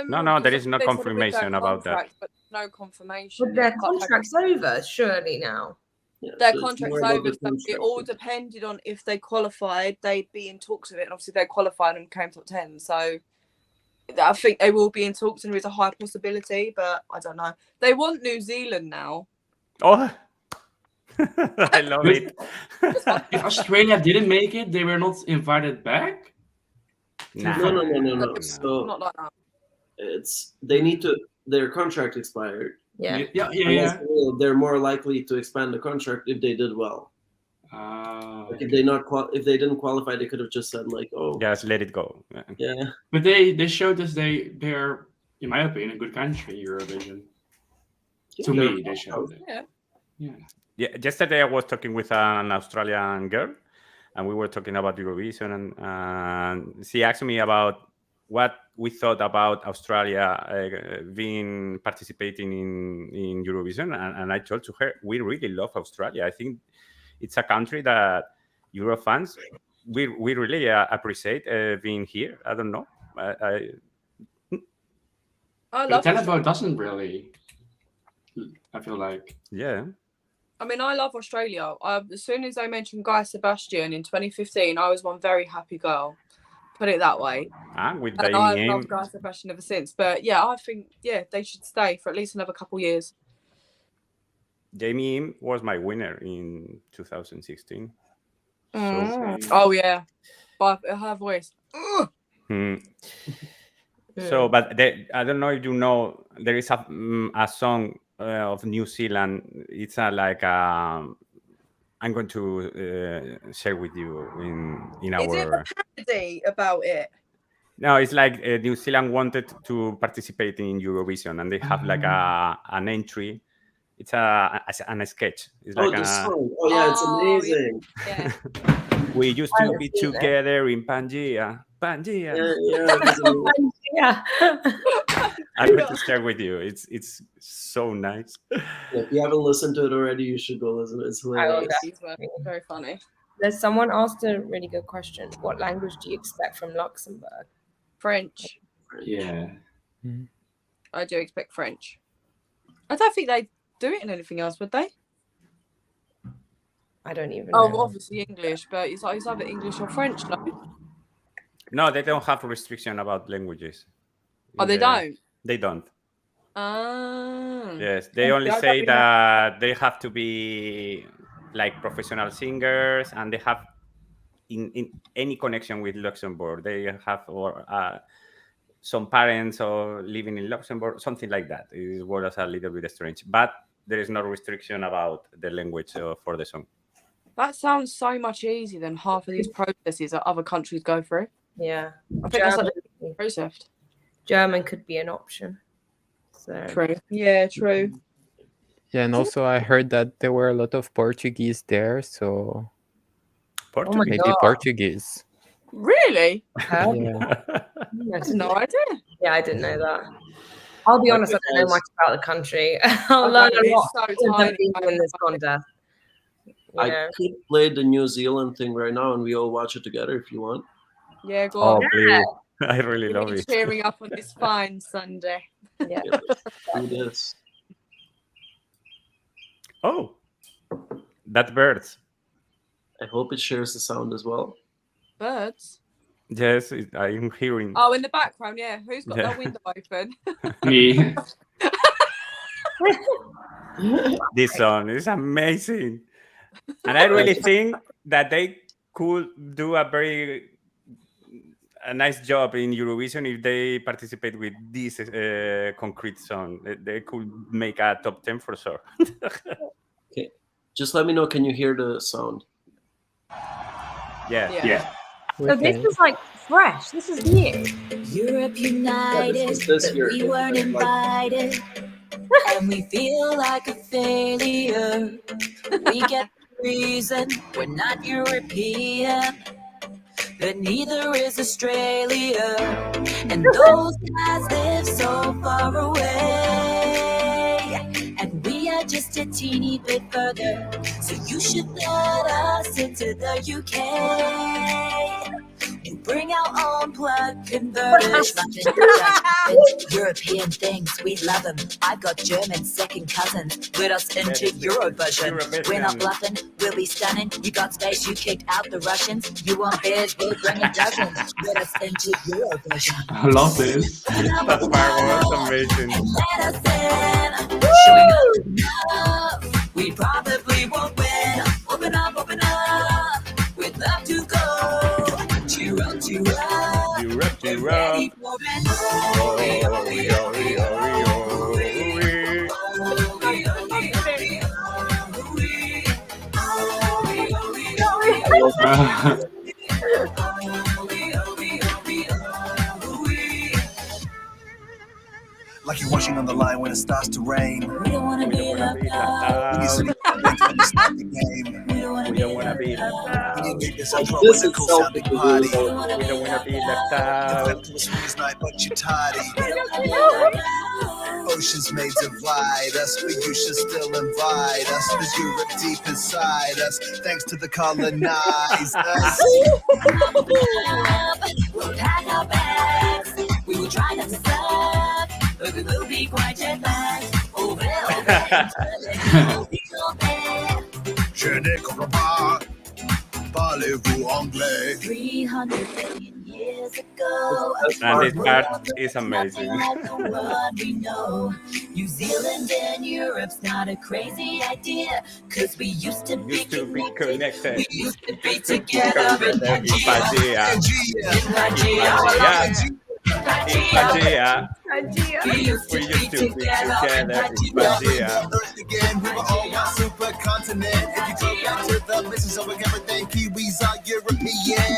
No, there is no confirmation about that. But no confirmation. But their contract's over, surely now. Yeah, Their so it's contract's more about over, the so it contract. all depended on if they qualified, they'd be in talks of it, and obviously they qualified and came top 10. So I think they will be in talks, and there is a high possibility, but I don't know. They want New Zealand now. Oh, I love it. If Australia didn't make it, they were not invited back? Nah. No. So Not like that. they need to. Their contract expired. Yeah. Unless they're more likely to expand the contract if they did well. Like if they didn't qualify, they could have just said like, "Oh, Just let it go." yeah." But they showed us they're, in my opinion, a good country, Eurovision. To me, they showed it. Yeah. Yeah. Yesterday I was talking with an Australian girl, and we were talking about Eurovision, and she asked me about what we thought about Australia participating in Eurovision, and I told to her we really love Australia. I think it's a country that Euro fans we really appreciate being here. I don't know. I But love the televote Australia. doesn't really. I feel like. Yeah. I mean, I love Australia. As soon as they mentioned Guy Sebastian in 2015, I was one very happy girl. Put it that way. With And I've Damien. loved Guy Sebastian ever since. But yeah, I think they should stay for at least another couple years. Jamie was my winner in 2016. Oh yeah, but her voice. So, but I don't know if you know, there is a song of New Zealand. It's I'm going to share with you in our. Is it a parody about it? No, it's like New Zealand wanted to participate in Eurovision, and they have like an entry. It's a sketch. It's like the song. Oh yeah, it's amazing. Yeah. We used to be together in Pangea. Yeah. I'm going to share with you. It's so nice. If you haven't listened to it already, you should go listen. It's hilarious. Very funny. There's someone asked a really good question. What language do you expect from Luxembourg? French. Yeah. I do expect French. I don't think they do it in anything else, would they? I don't even know. Oh, obviously English, but it's either English or French, no? No, they don't have restriction about languages. Oh, they don't? They don't. Ah. Yes, they only I don't say really know. that they have to be like professional singers, and they have in any connection with Luxembourg. They have or some parents or living in Luxembourg, something like that. It was a little bit strange, but there is no restriction about the language for the song. That sounds so much easier than half of these processes that other countries go through. Yeah. I think that's like the process. German could be an option. So True. Yeah, true. Yeah, and also I heard that there were a lot of Portuguese there, so Portuguese. maybe God. Portuguese. Really? Huh? Yeah. I had no idea. Yeah, I didn't know that. I'll be honest, I don't know much about the country. I'll learn a It's lot so in tiny. this contest. I could play the New Zealand thing right now, and we all watch it together if you want. Yeah, go Oh, on. please. I really Give love me it. cheering up on this fine Sunday. Yeah. Do this. Oh, that birds. I hope it shares the sound as well. Birds. Yes, I'm hearing. Oh, in the background, yeah. Who's got Yeah. that window open? Me. This song is amazing, and I really think that they could do a nice job in Eurovision if they participate with this concrete song. They could make a top 10 for sure. Okay, just let me know. Can you hear the sound? Yeah. Yeah. So this is like fresh. This is new. Europe united, this but year. we weren't invited, and we feel like a failure. We get the reason we're not European, but neither is Australia, and those guys live so far away, and we are just a teeny bit further, so you should let us into the UK. We bring our own plug converters. European things, we love them. I've got German second cousins. Let us into Eurovision. We're not bluffing, we'll be stunning. You got space, you kicked out the Russians. You want bears, we'll bring a dozen. Let us into Eurovision. I love this. That part was amazing. Let us in. Showing up. We probably won't win. Open up, open up. We'd love to go. Cheer up, cheer up. Europe, We're Europe. ready for an Like you're watching on the line when it starts to rain. We don't wanna be left out. When you see when you start the game. We don't wanna We be don't want to be left left out. When you out. make this outro This with a is cool something sounding to party. do. We don't want to be left You out. flip to a squeeze night, but you're tardy. We don't wanna be left out. Oceans may divide us, but you should still invite us. Cause Europe deep inside us, thanks to the colonizers. We'll pack our bags. We will try not to suck, but we will be quite jet lagged. Oh well, we'll be so bad. Je ne comprends pas. Parlez-vous anglais? 300 million years ago, And this part is amazing. like the one we know. New Zealand and Europe's not a crazy idea, cause we used to be Used to be connected. connected. We used to be together in Pangea. Pangea. In Pangea. Pangea. We used We to used be to be together in together in Pangea. Pangea. Earth again, we were all one supercontinent. If you go back to the missions of everything, Kiwis are European.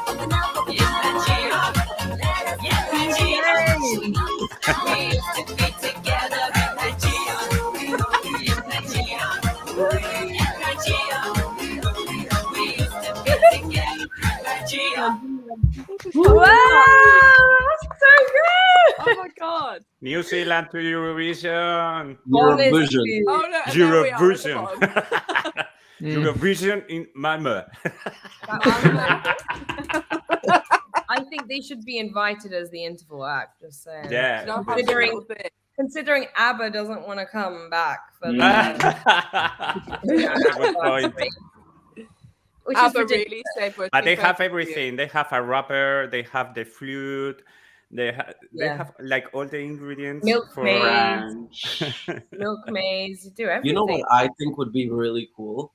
Open up, open up. Let us get Pangea. We used to be together in Pangea. In Pangea. In Pangea. We used to be together in Pangea. Wow, that's so good. Oh my god. New Zealand to Eurovision. Eurovision. Honestly. Oh no. and there we are at the Eurovision. bottom. Eurovision in Malmö. I think they should be invited as the interval act. Just saying. Yeah. No, Considering- a little bit. Considering ABBA doesn't want to come back for Mm. Good point. which is ABBA ridiculous. really said we're But they have 2/3 everything. They have a rapper, they have the flute, They have like all the ingredients Milk, for maize. Ranch. Milk maize, you do everything. You know what I think would be really cool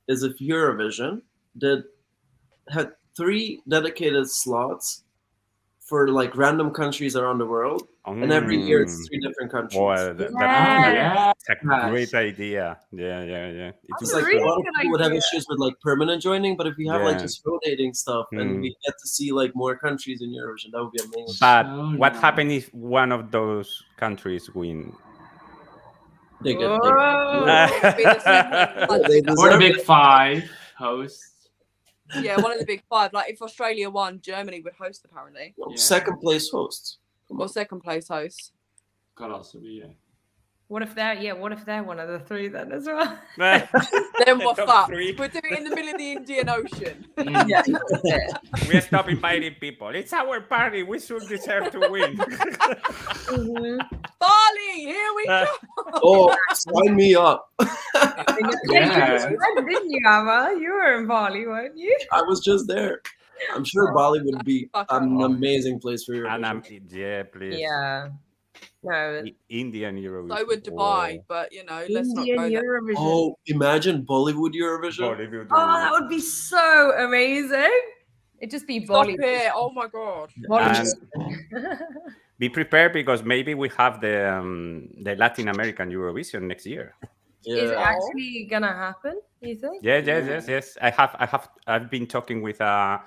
is if Eurovision had 3 dedicated slots for like random countries around the world, and every year it's 3 different countries. Well, that's a great idea. Yeah. It's like a lot of people would have issues with like permanent joining, but if we have like just rotating stuff and we get to see like more countries in Eurovision, that would be amazing. But what happens if one of those countries win? They get Whoa. Or the big 5 hosts. Yeah, one of the big 5. Like if Australia won, Germany would host apparently. Second place hosts. Or second place hosts. Could also be, yeah. What if they're one of the 3 then as well? Then we're Top fucked. 3. We're doing it in the middle of the Indian Ocean. Yeah. We stop inviting people. It's our party. We should deserve to win. Bali, here we go. Oh, sign me up. Yeah. Didn't you, Amma? You were in Bali, weren't you? I was just there. I'm sure Bali would be an amazing place for Eurovision. Yeah, please. Yeah. No. Indian Eurovision. So would Dubai, but you know, let's not Indian go there. Eurovision. Oh, imagine Bollywood Eurovision. Bollywood. Oh, that would be so amazing. It'd just be Stop Bollywood. it. Oh my god. Be prepared because maybe we have the Latin American Eurovision next year. Yeah. Is it actually gonna happen? You think? Yes. I've been talking with a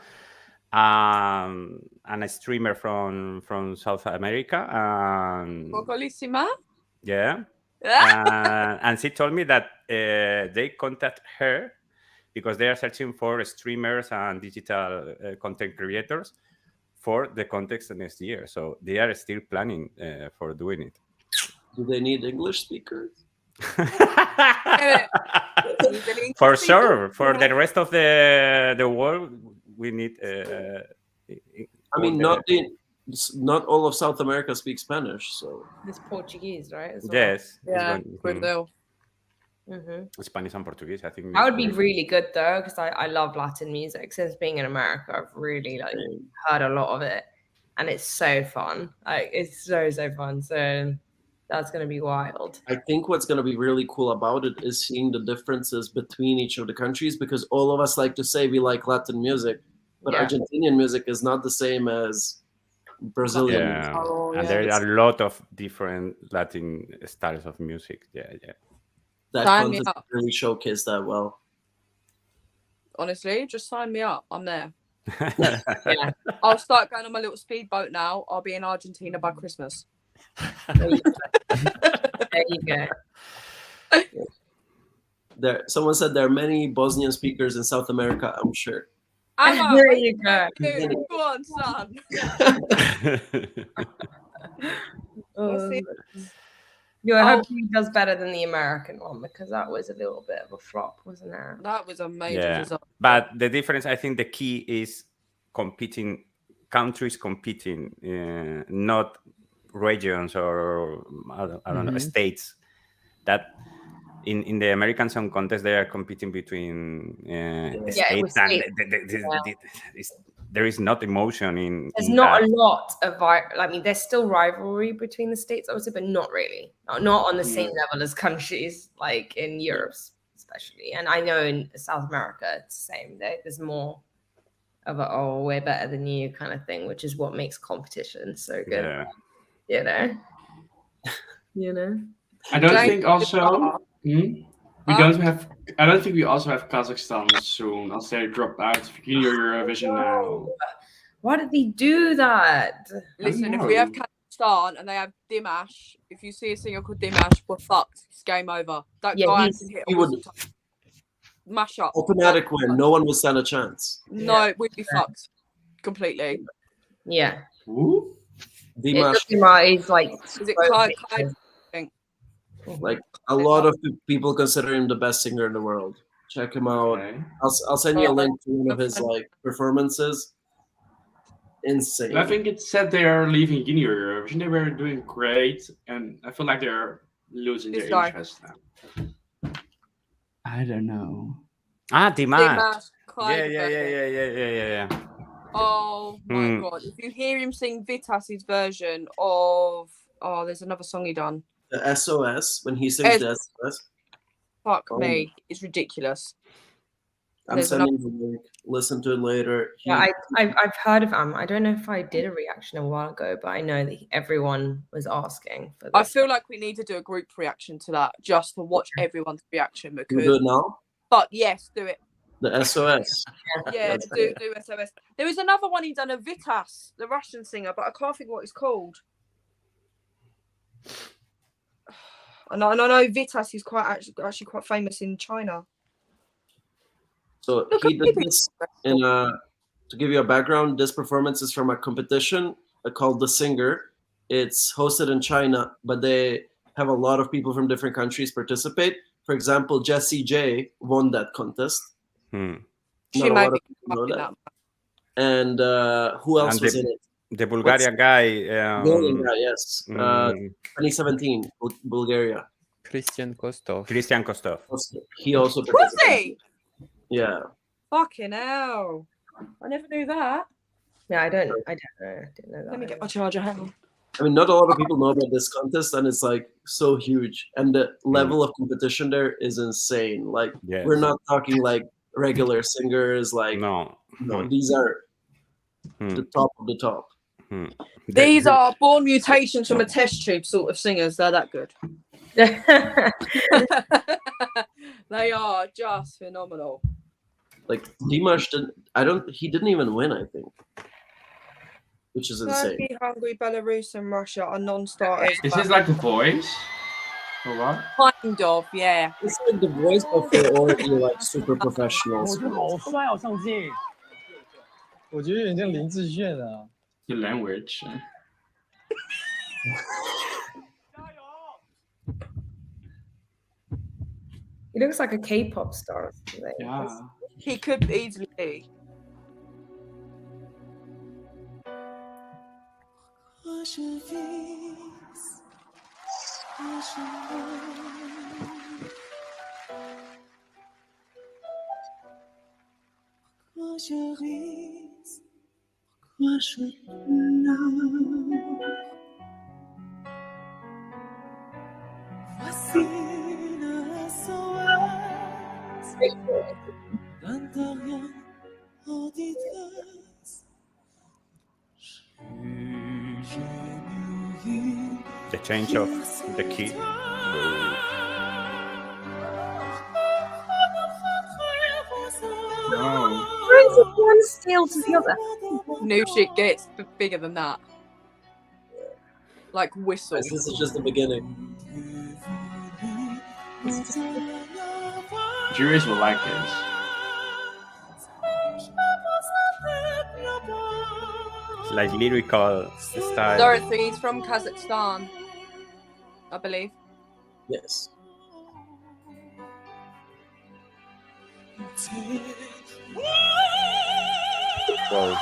streamer from South America. Pocolissima? Yeah. And she told me that they contact her because they are searching for streamers and digital content creators for the context next year. So they are still planning for doing it. Do they need English speakers? For sure. For the rest of the world, we need. I mean, not all of South America speaks Spanish, so It's Portuguese, right? as well? Yes. Yeah, Brazil. Spanish and Portuguese, I think. That would be really good though, because I love Latin music. Since being in America, I've really heard a lot of it, and it's so fun. Like it's so fun. So that's gonna be wild. I think what's going to be really cool about it is seeing the differences between each of the countries, because all of us like to say we like Latin music, but Argentinian music is not the same as Brazilian music. And there are a lot of different Latin styles of music. Yeah. That contest really showcased that well. Honestly, just sign me up. I'm there. I'll start going on my little speedboat now. I'll be in Argentina by Christmas. There you go. Someone said there are many Bosnian speakers in South America, I'm sure. There you go. Go on, son. I hope he does better than the American one, because that was a little bit of a flop, wasn't it? That was a major result. But the difference, I think the key is countries competing, not regions or I don't know, states. That in the American Song Contest, they are competing between states, and there is not emotion in. There's not a lot of. I mean, there's still rivalry between the states, obviously, but not really. Not on the same level as countries like in Europe, especially. And I know in South America, it's the same. There's more of a we're better than you kind of thing, which is what makes competition so good. Yeah. You know. I don't think also. I don't think we also have Kazakhstan soon. I'll say drop out of Eurovision now. Why did they do that? Listen, if we have Kazakhstan and they have Dimash, if you see a singer called Dimash, we're fucked. It's game over. That guy can hit all the time. Mash up. Automatic win. No one will stand a chance. No, we'd be fucked completely. Yeah. Who? Dimash is like. Is it Clyde? Like a lot of people consider him the best singer in the world. Check him out. Okay. I'll send you a link to one of his performances. Insane. I think it said they are leaving Eurovision. They were doing great, and I feel like they're losing their interest now. I don't know. Dimash. Yeah. Oh my god! If you hear him sing Vitas's version of there's another song he done. The SOS when he sings the SOS. Fuck me, it's ridiculous. I'm sending the link. Listen to it later. Yeah, I've heard of him. I don't know if I did a reaction a while ago, but I know that everyone was asking for this. I feel like we need to do a group reaction to that just to watch everyone's reaction because. Can we do it now? But yes, do it. The SOS. Yeah, do SOS. There was another one he done of Vitas, the Russian singer, but I can't think what it's called. I know Vitas is actually quite famous in China. So he did this in to give you a background, this performance is from a competition called The Singer. It's hosted in China, but they have a lot of people from different countries participate. For example, Jessie J won that contest. She might be that. And who else was in it? The Bulgaria guy. Bulgarian guy, yes. 2017, Bulgaria. Christian Kostov. He also participated. Was he? Yeah. Fucking hell. I never knew that. Yeah, I don't know. I didn't know that. Let me get my charger. Hang on. I mean, not a lot of people know about this contest, and it's like so huge. And the level of competition there is insane. Like, we're not talking like regular singers. Like, no, these are the top of the top. These are born mutations from a test tube sort of singers. They're that good. They are just phenomenal. Like Dimash he didn't even win, I think. Which is insane. Turkey, Hungary, Belarus, and Russia are non-starters. Is this like The Voice? Or what? Kind of, yeah. It's like The Voice, but for already like super professionals. The language. He looks like a K-pop star. Yeah. He could easily be. The change of the key. Brings it one scale to the other. New shit gets bigger than that. Like whistle. This is just the beginning. Juries will like this. It's like lyrical style. Dorothy is from Kazakhstan, I believe. Yes. Wow.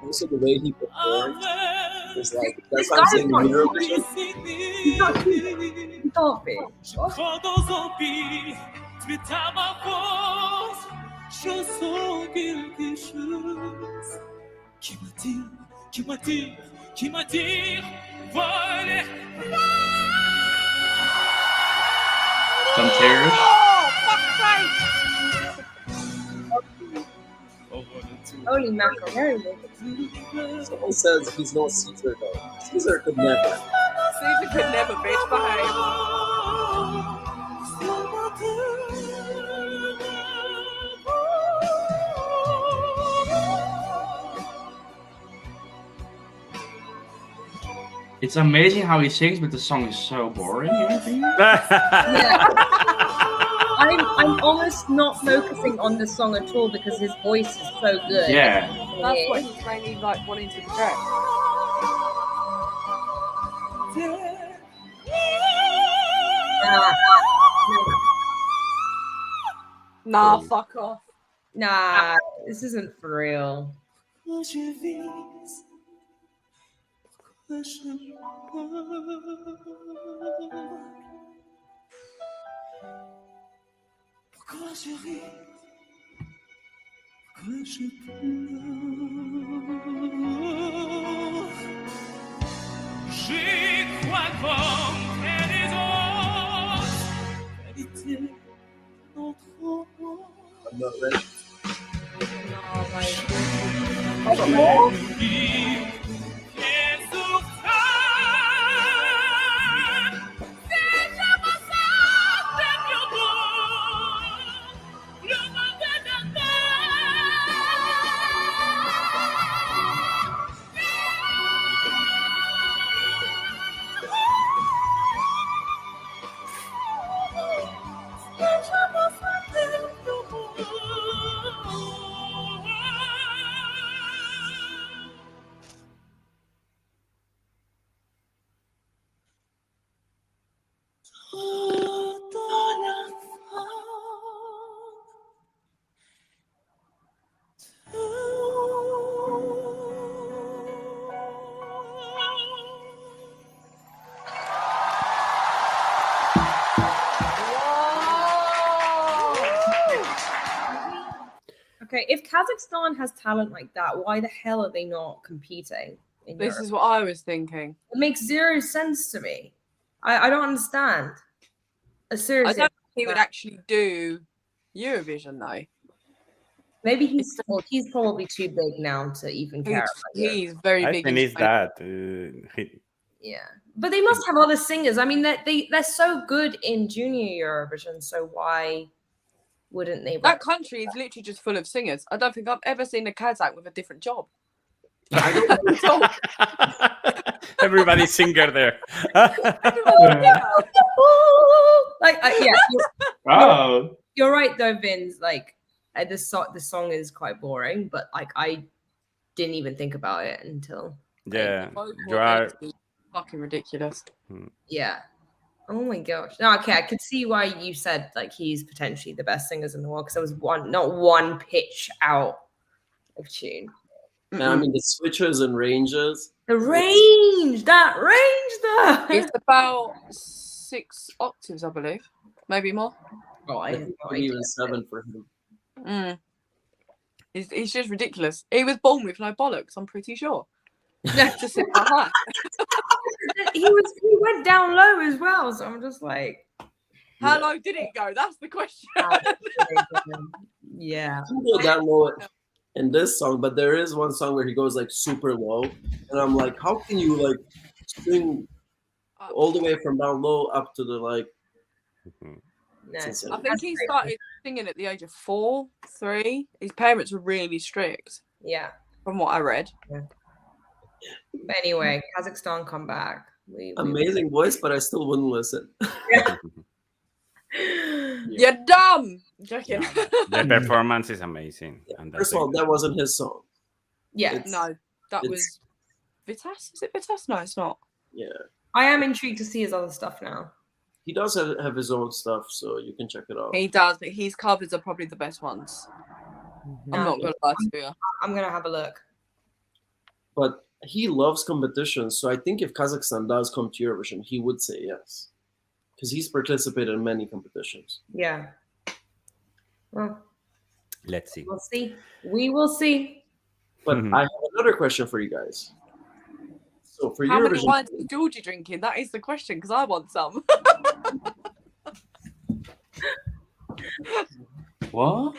Also, the way he performed is like that's This what I'm guy saying. is Eurovision. Stop it. Some tears. Holy macaroni. Someone says he's no Caesar though. Caesar could never. Caesar could never bitch behave. It's amazing how he sings, but the song is so boring. Yeah. I'm almost not focusing on the song at all because his voice is so good. Yeah. That's what he's mainly like wanting to project. Nah, fuck off. Nah, this isn't for real. Quand je ris, quand je pleure, j'y crois comme des autres, vérité notre amour. I'm not ready. Okay, if Kazakhstan has talent like that, why the hell are they not competing in This Europe? is what I was thinking. It makes zero sense to me. I don't understand. I Seriously, don't think he would actually do Eurovision though. maybe he's probably too big now to even care. He's very I big. think in it's Spain. that. Yeah, but they must have other singers. I mean, they're so good in Junior Eurovision, so why wouldn't they? That country is literally just full of singers. I don't think I've ever seen a Kazakh with a different job. Everybody's singer there. You're right though, Vince. Like the song is quite boring, but like I didn't even think about it until you are fucking ridiculous. Yeah. Oh my gosh. No, okay, I could see why you said like he's potentially the best singers in the world because there was not one pitch out of tune. And I mean the switches and ranges. The range, that range though. It's about 6 octaves, I believe. Maybe more. Oh, I have no idea. Even 7 for him. He's just ridiculous. He was born with no bollocks, I'm pretty sure. Just like that. He went down low as well, so I'm just like, how low did it go? That's the question. Yeah. He can go down low in this song, but there is one song where he goes like super low, and I'm like, how can you like sing all the way from down low up to the like? No. I think he started singing at the age of 4, 3. His parents were really strict. Yeah. From what I read. Yeah. But anyway, Kazakhstan come back. Amazing voice, but I still wouldn't listen. You're dumb. Joking. The performance is amazing. And First of all, that wasn't his song. Yeah. No, that was Vitas. Is it Vitas? No, it's not. Yeah. I am intrigued to see his other stuff now. He does have his own stuff, so you can check it out. He does, but his covers are probably the best ones. I'm not gonna lie to you. I'm gonna have a look. But he loves competitions, so I think if Kazakhstan does come to Eurovision, he would say yes, because he's participated in many competitions. Yeah. Well, let's see. We'll see. We will see. But I have another question for you guys. So for How many Eurovision, wines is Georgie drinking? That is the question, because I want some. What?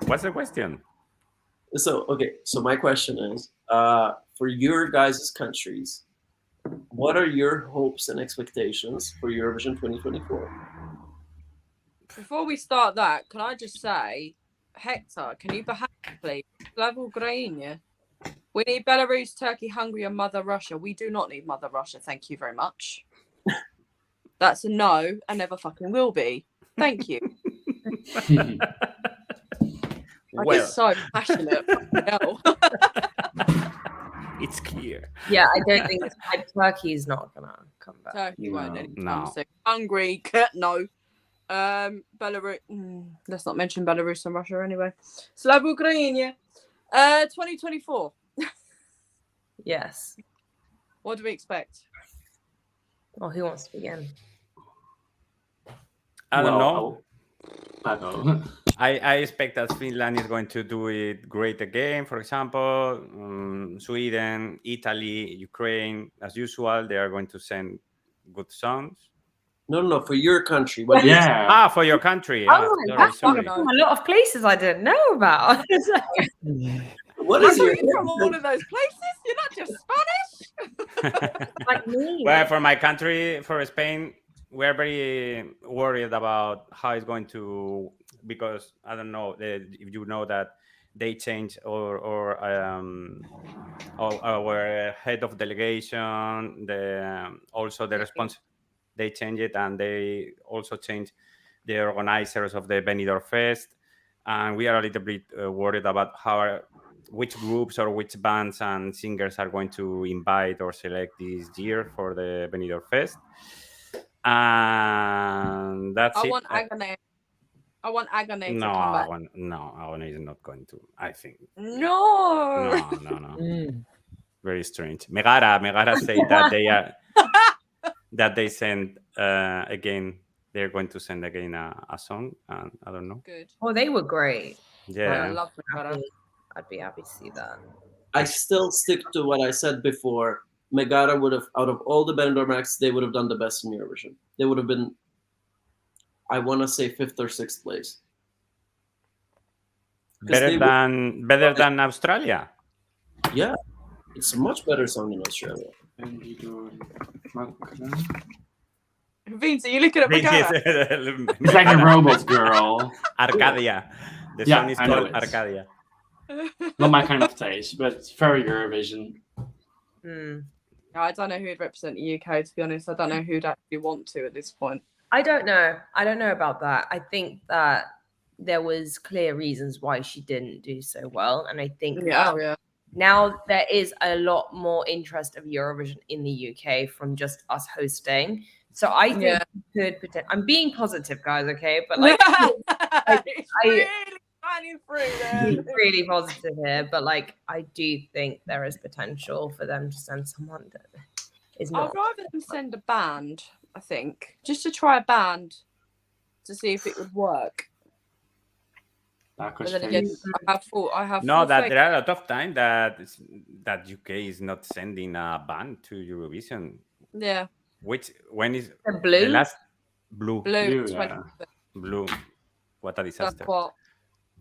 What's the question? So my question is, for your guys' countries, what are your hopes and expectations for Eurovision 2024? Before we start that, can I just say, Hector, can you behave, please? Slava Ukraine. We need Belarus, Turkey, Hungary, and Mother Russia. We do not need Mother Russia. Thank you very much. That's a no, and never fucking will be. Thank you. I get so passionate. No. It's clear. Yeah, I don't think Turkey's not gonna come back. Turkey won't anytime No. soon. Hungary, no. Belarus. Let's not mention Belarus and Russia anyway. Slava Ukraine. 2024. Yes. What do we expect? Oh, who wants to begin? I don't know. Paco. I expect that Finland is going to do it great again. For example, Sweden, Italy, Ukraine, as usual, they are going to send good songs. No, for your country. What Yeah. For your country. Oh, sorry, that's sorry. from a lot of places I didn't know about. What I is thought your you're from all of those places. You're not just Spanish. Like me. Well, for my country, for Spain, we're very worried about how it's going to, because I don't know if you know that they change or our head of delegation, also the response, they change it, and they also change the organizers of the Benidorm Fest, and we are a little bit worried about which groups or which bands and singers are going to invite or select this year for the Benidorm Fest. And that's I it. want Agane. I want Agane No, to come back. Agone is not going to, I think. No. No. Very strange. Megara said that they are that they send again. They're going to send again a song, and I don't know. Good. Oh, they were great. Yeah. I love Megara. I'd be happy to see that. I still stick to what I said before. Megara would have, out of all the Benidorm acts, they would have done the best in Eurovision. They would have been, I want to say, 5th or 6th place. Better than Australia. Yeah, it's a much better song than Australia. Vince, are you looking at Megara? It's like a robot girl. Arcadia. The Yeah, song is I know called it. Arcadia. Not my kind of taste, but it's very Eurovision. I don't know who would represent the UK, to be honest. I don't know who'd actually want to at this point. I don't know. I don't know about that. I think that there was clear reasons why she didn't do so well. And I think now there is a lot more interest of Eurovision in the UK from just us hosting. So I think we could pretend. I'm being positive, guys, okay? But like it's really shining through there. really positive here, but like I do think there is potential for them to send someone that is not. I'd rather them send a band, I think, just to try a band to see if it would work. But then again, I have that there are a lot of time that UK is not sending a band to Eurovision. Yeah. When is Blue? The last Blue. Blue. What a disaster. That's what,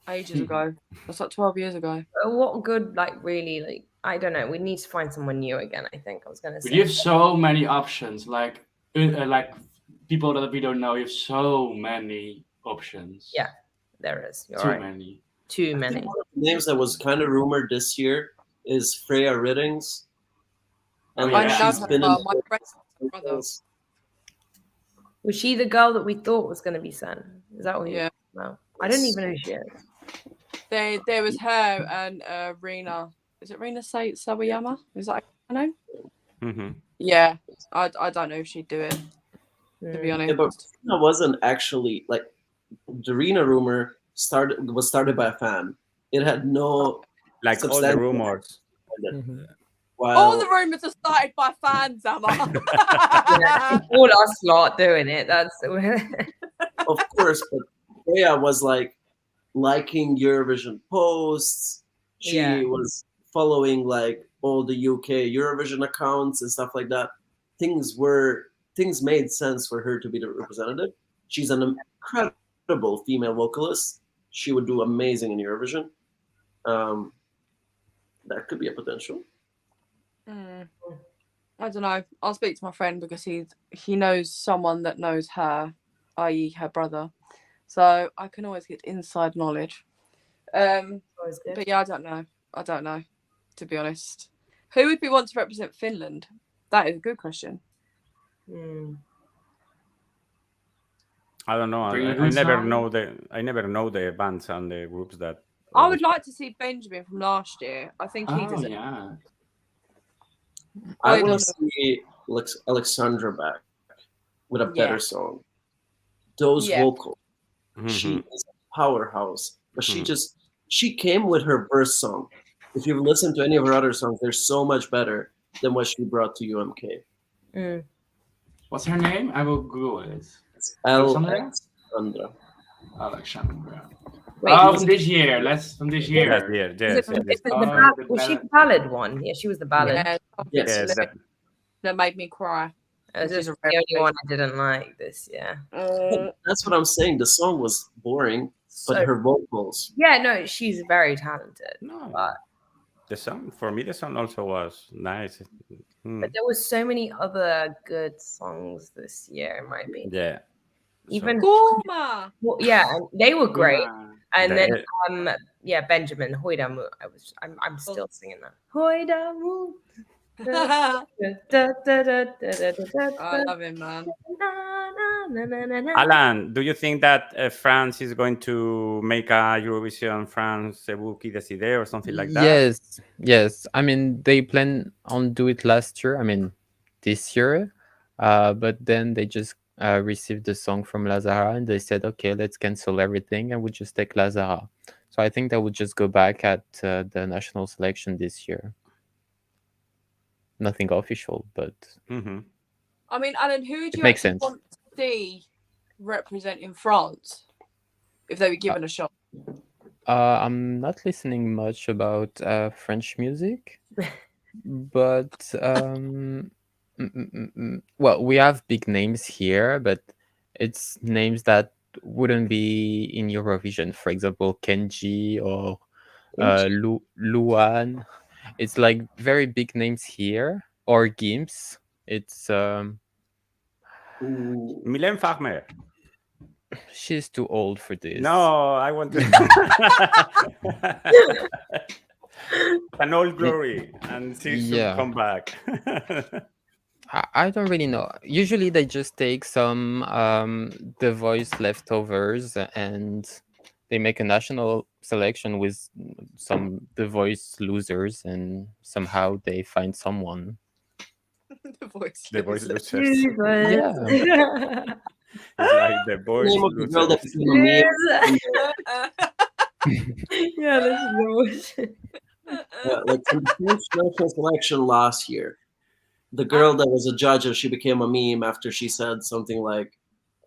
ages ago. That's like 12 years ago. What good, really, I don't know. We need to find someone new again, I think I was going to say. But you have so many options, like people that we don't know. You have so many options. Yeah, there is. You're Too right. many. Too many. One of the names that was kind of rumored this year is Freya Riddings. And I she's love been her. in My friend's brother. Was she the girl that we thought was going to be sent? Is that what you? Yeah. No, I don't even know who she is. There was her and Rina. Is it Rina Sawayama? Is that her name? Mm-hmm. Yeah, I don't know if she'd do it. To be honest, Yeah, but Rina wasn't actually like the Rina rumor was started by a fan. It had no like all the rumors. Wow. All the rumors are started by fans, Emma. All us lot doing it. That's of course, but Freya was like liking Eurovision posts. She was following like all the UK Eurovision accounts and stuff like that. Things made sense for her to be the representative. She's an incredible female vocalist. She would do amazing in Eurovision. That could be a potential. I don't know. I'll speak to my friend because he knows someone that knows her, i.e. her brother. So I can always get inside knowledge. But yeah, I don't know, to be honest. Who would we want to represent Finland? That is a good question. I don't know. I never know the bands and the groups that. I would like to see Benjamin from last year. I think he does it. Yeah. I want to see Alexandra back with a better song. Those vocals. She is a powerhouse. But she came with her birth song. If you've listened to any of her other songs, they're so much better than what she brought to UMK. What's her name? I will Google it. It's Alexandra? Alexandra. Alexandra. Wait, From this year. From this year. Last year, is yes. it yes. the Oh, the was she ballad. the ballad one? Yeah, she was the ballad. Yeah, Yes. Yes, that- that made me cry. It was Which is just a the rare only one I didn't like this year. That's what I'm saying. The song was boring, but So her vocals. yeah, no, she's very talented. no, But the song for me, the song also was nice. but there was so many other good songs this year, in my opinion. Yeah. Even Gorma. well, yeah, and they were great. Yeah. And then The- yeah, Benjamin Hoidamu. I'm still singing that. Hoidamu. I love him, man. Alan, do you think that France is going to make a Eurovision France C'est vous qui décidez or something like that? Yes. I mean, they plan on do it last year. I mean, this year, but then they just received the song from Lazara and they said, okay, let's cancel everything and we just take Lazara. So I think that would just go back at the national selection this year. Nothing official, but Mm-hmm. I mean, Alan, who would It you makes actually sense. want to see representing France if they were given a shot? I'm not listening much about French music, but well, we have big names here, but it's names that wouldn't be in Eurovision. For example, Kenji or Luan. It's like very big names here, or Gims. It's Mylène Farmer. she's too old for this. No, I want to. An old glory, and she should Yeah. come back. I don't really know. Usually they just take some The Voice leftovers and they make a national selection with some The Voice losers and somehow they find someone. The voice. The voice losers. losers. Yeah. It's like the voice Name of the girl that losers. became a meme. Yeah, this is Like from the French national selection last year, the girl that was a judge, she became a meme after she said something like,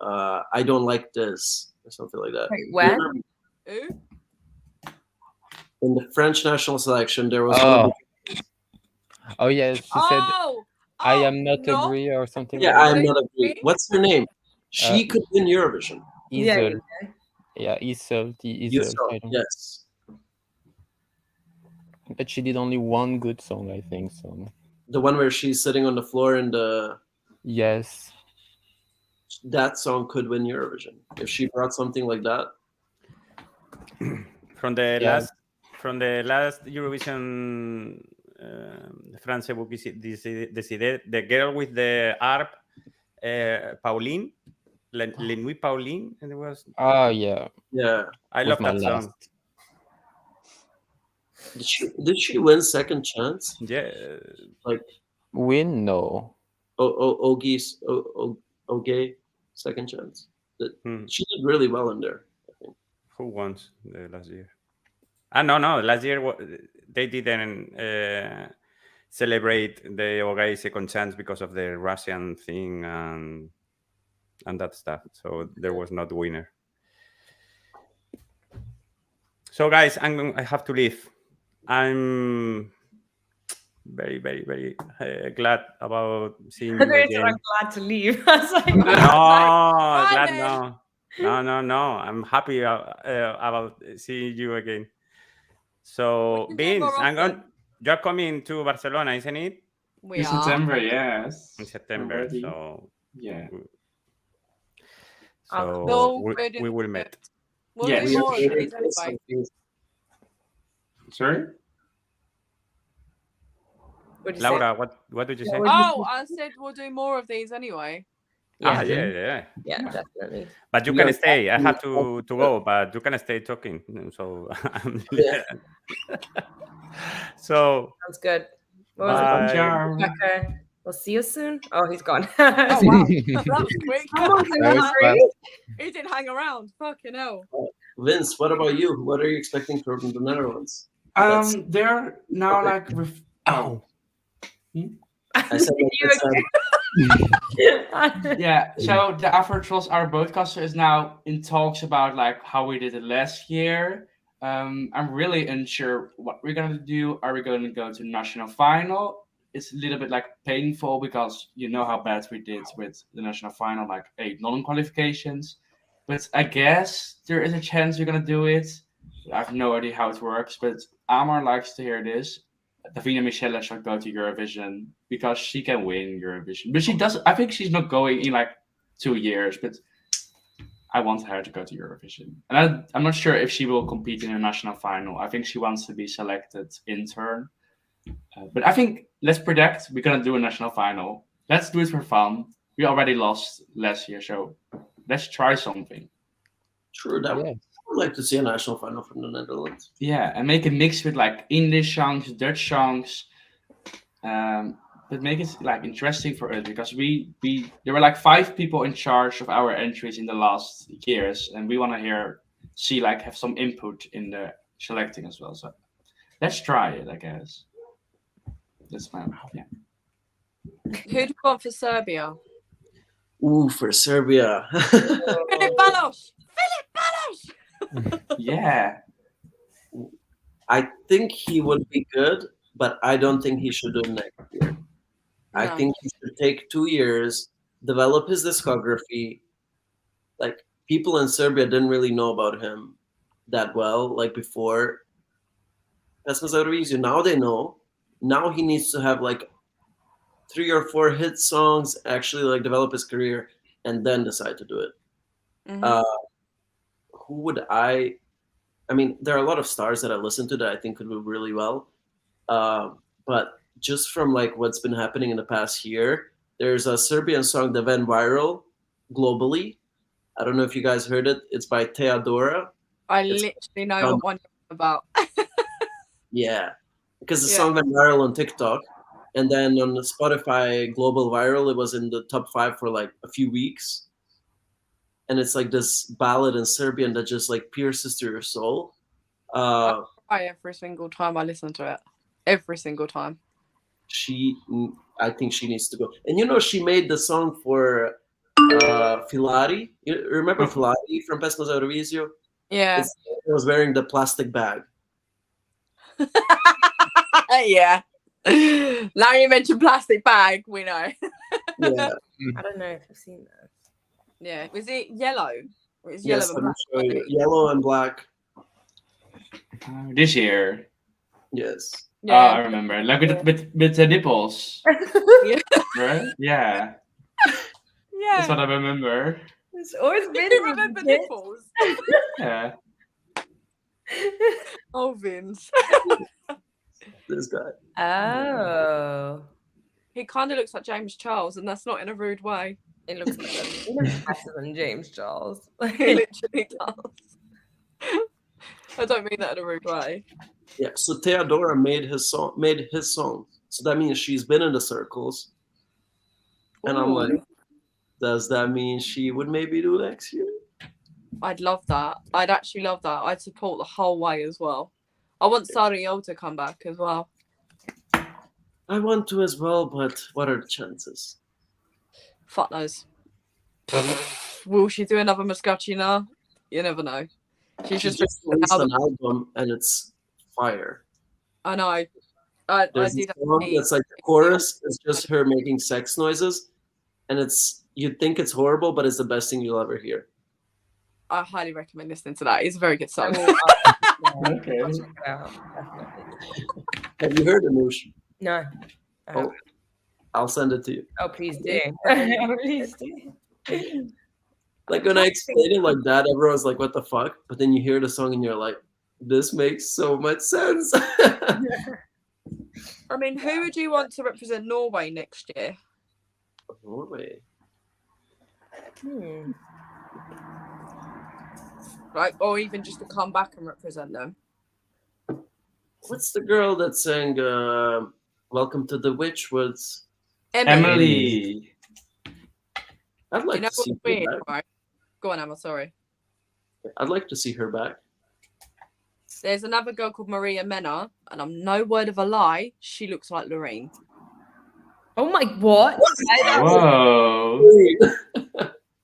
"I don't like this" or something like that. Wait, when? Who? In the French national selection, there was one Oh, of oh yes, she said Oh, I am not no. agree or something. the, yeah, like I'm They- not agree. What's her name? She could win Eurovision. that. Yeah, Isol. Yeah, Isol. You Isol. saw, I don't- yes. But she did only one good song, I think. So The one where she's sitting on the floor and yes. that song could win Eurovision if she brought something like that. From the Yeah. last Eurovision France vous qui décidez, the girl with the harp, Pauline, Les Nuits Pauline, and it was. Oh yeah. Yeah. I was love my that last. song. Did she win Second Chance? Yeah, Win? No. Ogie Second Chance. She did really well in there, I think. who won the last year? No. Last year they didn't celebrate the Ogai Second Chance because of the Russian thing and that stuff. So there was not winner. So guys, I have to leave. I'm very, very, very glad about seeing you again. I'm glad to leave. I was like, No, Bye glad then. no. I'm happy about seeing you again. So, We can do it Vince, more you're coming to Barcelona, isn't it? We In are. September, yes. In September. Already. So, Yeah. No, we will meet. We'll Yes. do more of these anyway. Sorry? what'd you Laura, what did you say? Oh, I said we'll do more of these anyway. Yeah, say? yeah. Yeah, definitely. But you can stay. I have to go, but you can stay talking. So, so Sounds good. What was bye. it? Ciao. Rebecca, we'll see you soon. Oh, he's gone. Oh wow, that was quick. Someone's in That the was hurry. He didn't hang around. Fucking hell. Vince, what about you? What are you expecting from the Netherlands? They're now Okay. like Ow. I said, You let's, Yeah, so the Afro-Trolls Our Broadcaster is now in talks about like how we did it last year. I'm really unsure what we're gonna do. Are we going to go to national final? It's a little bit like painful because you know how bad we did with the national final, like 8 non-qualifications. But I guess there is a chance we're gonna do it. I have no idea how it works, but Amar likes to hear this. Davina Michelle should go to Eurovision because she can win Eurovision. But she doesn't. I think she's not going in like 2 years. But I want her to go to Eurovision, and I'm not sure if she will compete in a national final. I think she wants to be selected intern. But I think let's predict we're gonna do a national final. Let's do it for fun. We already lost last year, so let's try something. True, that Yeah. I would like to see a national final from the Netherlands. Yeah, and make a mix with like English songs, Dutch songs, but make it like interesting for us because we there were like 5 people in charge of our entries in the last years, and we want to have some input in the selecting as well. So let's try it, I guess. That's my yeah. Who do you want for Serbia? Ooh, for Serbia. Filip Balos! Filip Balos! Yeah. I think he would be good, but I don't think he should do it next year. I No. think he should take 2 years, develop his discography. Like, people in Serbia didn't really know about him that well, like before. Pesma za Eurovision, now they know. Now he needs to have like 3 or 4 hit songs, actually like develop his career, and then decide to do it. Mhm. Who would I mean, there are a lot of stars that I listen to that I think could do really well. But just from like what's been happening in the past year, there's a Serbian song that went viral globally. I don't know if you guys heard it. It's by Teodora. I It's literally know what one you're about. Yeah, because the Yeah. song went viral on TikTok, and then on the Spotify global viral, it was in the top 5 for like a few weeks. And it's like this ballad in Serbian that just like pierces through your soul. I cry every single time I listen to it. Every single time. I think she needs to go. And you know, she made the song for Filari. You remember Okay. Filari from Pesma za Eurovision? Yeah. It was wearing the plastic bag. Yeah. Now you mentioned plastic bag, we know. Yeah. I don't know if I've seen that. Yeah. Was it yellow? Or it's Yes, yellow and I'm black. showing you. Yellow and black. This year. Yes. Oh, I remember. Like with the nipples. Yeah. Right? Yeah. That's what I remember. It's always been. You remember nipples? Yeah. Oh, Vince. This guy. Oh. He kind of looks like James Charles, and that's not in a rude way. It looks like he looks better than James Charles. He literally does. I don't mean that in a rude way. Yeah. So Teodora made his song. So that means she's been in the circles. And I'm Ooh. like, does that mean she would maybe do next year? I'd love that. I'd actually love that. I'd support the whole way as well. I want Sario to come back as well. I want to as well, but what are the chances? Fuck knows. Will she do another Muscatina? You never know. She just released an album and it's fire. I know. I There's did. a song that's like the chorus is just her making sex noises, and you'd think it's horrible, but it's the best thing you'll ever hear. I highly recommend listening to that. It's a very good song. Okay. I'll check it out, definitely. Have you heard it, Noosh? No. Oh, I'll send it to you. Oh, please do. Please do. Like when I explain it like that, everyone's like, "What the fuck?" But then you hear the song and you're like, "This makes so much sense." I mean, who would you want to represent Norway next year? Norway. Like, or even just to come back and represent them. What's the girl that sang "Welcome to the Witchwoods"? Emily. I'd like You know to see what's her weird, back. right? Go on, Emma. Sorry. I'd like to see her back. There's another girl called Maria Mena, and I'm no word of a lie. She looks like Lorraine. Oh my, what? Whoa.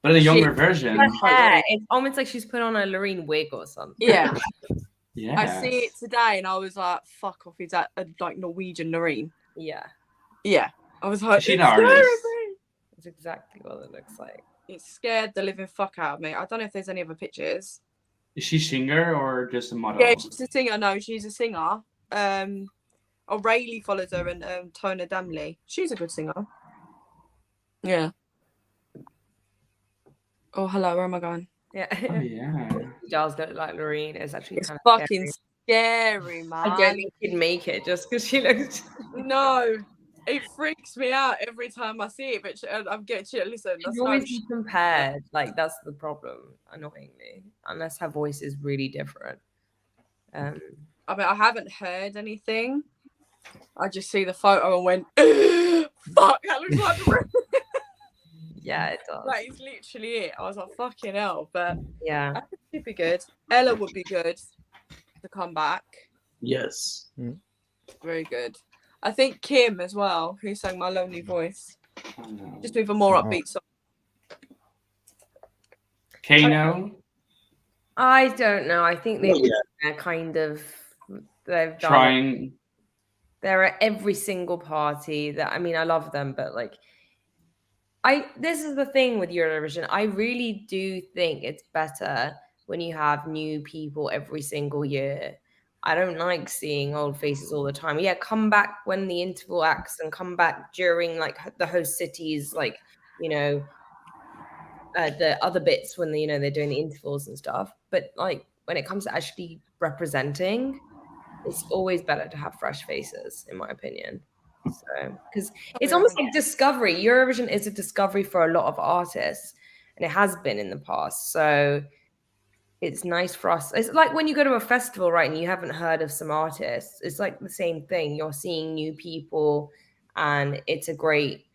But a younger version. Her hair, it's almost like she's put on a Loreen wig or something. Yeah. Yeah. I see it today and I was like, fuck off, is that a like Norwegian Noreen? Yeah. Yeah. I was like, Is she it's an artist? scaring me. That's exactly what it looks like. It scared the living fuck out of me. I don't know if there's any other pictures. Is she singer or just a model? Yeah, she's a singer. No, she's a singer. O'Reilly follows her and Tona Damley. She's a good singer. Yeah. Oh, hello. Where am I going? Yeah. Oh, yeah. She does look like Loreen. It's actually It's kind of fucking scary, man. I don't think she'd make it just because she looks. No, it freaks me out every time I see it. But I'm getting shit. Listen, She's that's always no be compared. Like that's the problem, annoyingly. Unless her voice is really different. I mean, I haven't heard anything. I just see the photo and went, fuck, that looks like the room. Yeah, it does. Like, it's literally it. I was like, fucking hell. But Yeah. I think she'd be good. Ella would be good to come back. Yes. Very good. I think Kim as well, who sang My Lonely Voice. Oh, no. Just with a more upbeat song. Kano? I don't know. I think Oh, they're kind of they've done Trying. They're at every single party that I mean I love them, but like this is the thing with Eurovision. I really do think it's better when you have new people every single year. I don't like seeing old faces all the time. Yeah, come back when the interval acts and come back during like the host cities, like, you know, the other bits when they're doing the intervals and stuff. But like when it comes to actually representing, it's always better to have fresh faces, in my opinion. So, because it's almost like discovery. Eurovision is a discovery for a lot of artists, and it has been in the past. So it's nice for us. It's like when you go to a festival, right, and you haven't heard of some artists. It's like the same thing. You're seeing new people, and it's a great,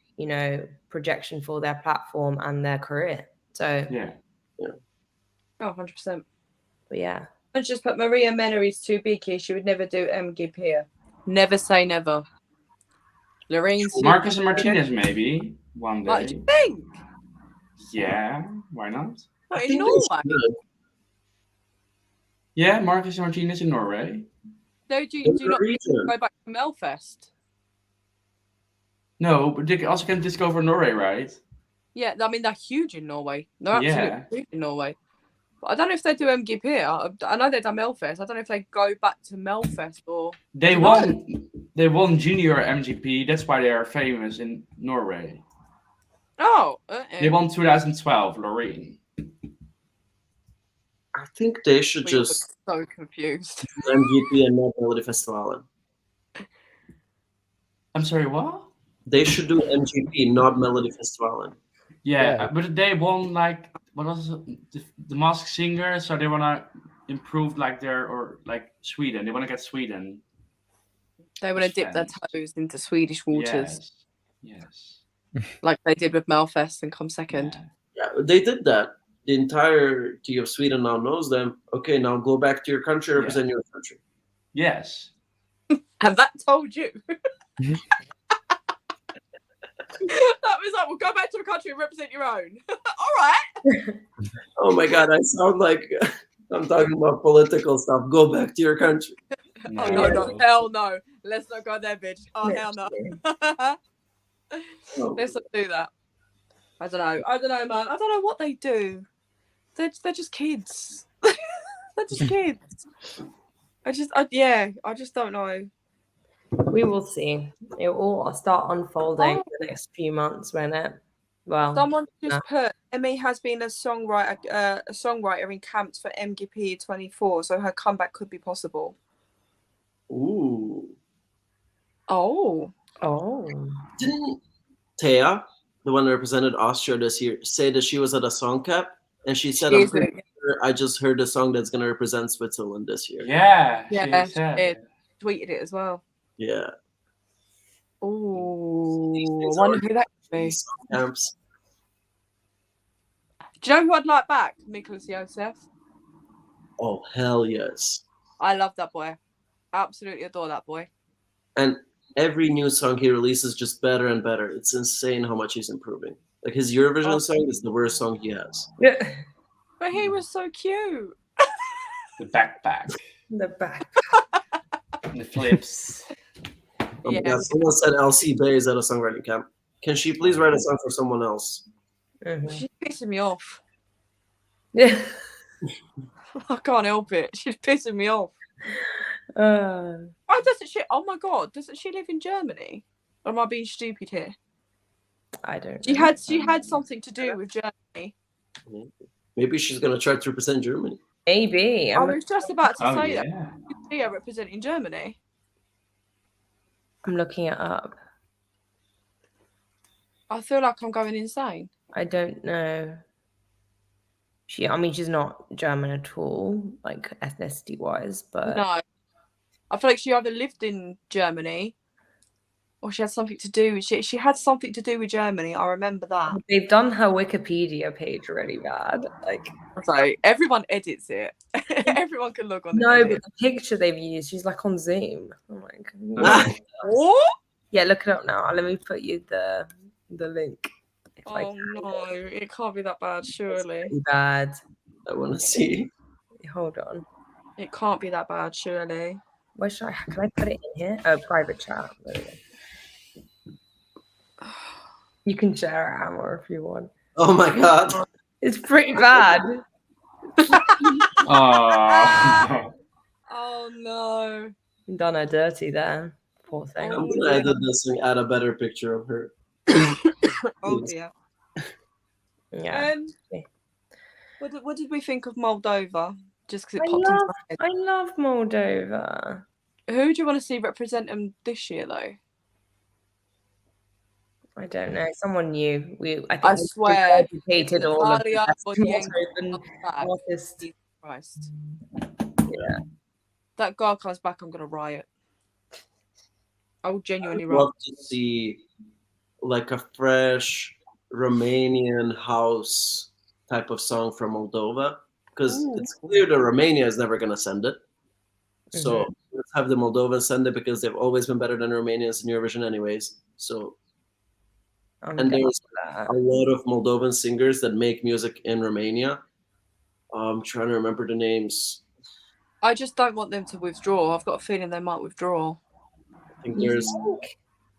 projection for their platform and their career. So Yeah. Oh, 100%. But yeah. I just put Maria Mena is too big here. She would never do MGIP here. Never say never. Lorraine's Marcus and Martinez, maybe one day. What do you think? Yeah, why not? Not in Norway. Yeah, Marcus and Martinez in Norway. No, do you not go back to Melfest? No, but they also can discover Norway, right? Yeah, I mean, they're huge in Norway. They're absolutely huge in Norway. But I don't know if they do MGIP here. I know they've done Melfest. I don't know if they go back to Melfest or... They won junior MGP. That's why they are famous in Norway. Oh. They won 2012, Loreen. I think they should just... so confused. MGP and not Melodifestivalen. I'm sorry, what? They should do MGP, not Melodifestivalen. Yeah, but they won like what was it? The Masked Singer, so they wanna improve like Sweden. They wanna get Sweden. They want to dip their toes into Swedish waters. Yes. Like they did with Melfest and come second. Yeah, they did that. The entirety of Sweden now knows them. Okay, now go back to your country, represent your country. Yes. And that told you. That was like, well, go back to the country and represent your own. All right. Oh my God, I sound like I'm talking about political stuff. Go back to your country. No. Oh no, hell no. Let's not go there, bitch. Oh hell no. Let's not do that. I don't know, man. I don't know what they do. They're just kids. They're just kids. I just don't know. We will see. It will all start unfolding in the next few months, won't it? Well, someone just put Emmy has been a songwriter in camps for MGP 24, so her comeback could be possible. Ooh. Oh. Didn't Thea, the one that represented Austria this year, say that she was at a song cap and she said, I just heard a song that's going to represent Switzerland this year. Yeah. She tweeted it as well. Yeah. Oh, I wonder who that could be. Camps. Do you know who I'd like back? Nicholas Joseph. Oh, hell yes. I love that boy. Absolutely adore that boy. And every new song he releases just better and better. It's insane how much he's improving. Like his Eurovision song is the worst song he has. Yeah. But he was so cute. The backpack, The back. the flips. Oh Yeah. my God, someone said LC Bay is at a songwriting camp. Can she please write a song for someone else? Mhm. She's pissing me off. Yeah. I can't help it. She's pissing me off. Why doesn't she? Oh my God, doesn't she live in Germany? Or am I being stupid here? I don't She know. had something to do with Germany. Maybe she's gonna try to represent Germany. Maybe. I was just about to Oh say that. yeah. You see her representing Germany. I'm looking it up. I feel like I'm going insane. I don't know. I mean, she's not German at all, like ethnicity wise, but No. I feel like she either lived in Germany or she had something to do with she had something to do with Germany. I remember that. they've done her Wikipedia page really bad. Like, So everyone edits it. Everyone can log on. and no, edit. but the picture they've used, she's like on Zoom. I'm like, What? yeah, look it up now. Let me put you the link. If I Oh no, it can't be that bad, surely. Pretty bad. I wanna see. Hold on. It can't be that bad, surely. Where should can I put it in here? Oh, private chat. There we go. You can share it, Amor, if you want. Oh my God. It's pretty bad. Oh. Oh no. Done her dirty there. Poor thing. I'm gonna edit this and add a better picture of her. Oh dear. Yeah. Okay. What did we think of Moldova? Just because I it popped into love, my head. I love Moldova. Who do you want to see represent them this year, though? I don't know. Someone new. I think we swear, educated all of the Natalia best Bodienko Moldovan comes back. artists. Jesus Christ. Yeah. That girl comes back, I'm gonna riot. I will genuinely I'd riot. love to see like a fresh Romanian house type of song from Moldova, because Ooh. it's clear that Romania is never gonna send it. So let's have the Moldovans send it, because they've always been better than Romanians in Eurovision anyways. So and there's a lot of Moldovan singers that make music in Romania. I'm trying to remember the names. I just don't want them to withdraw. I've got a feeling they might withdraw. I think there's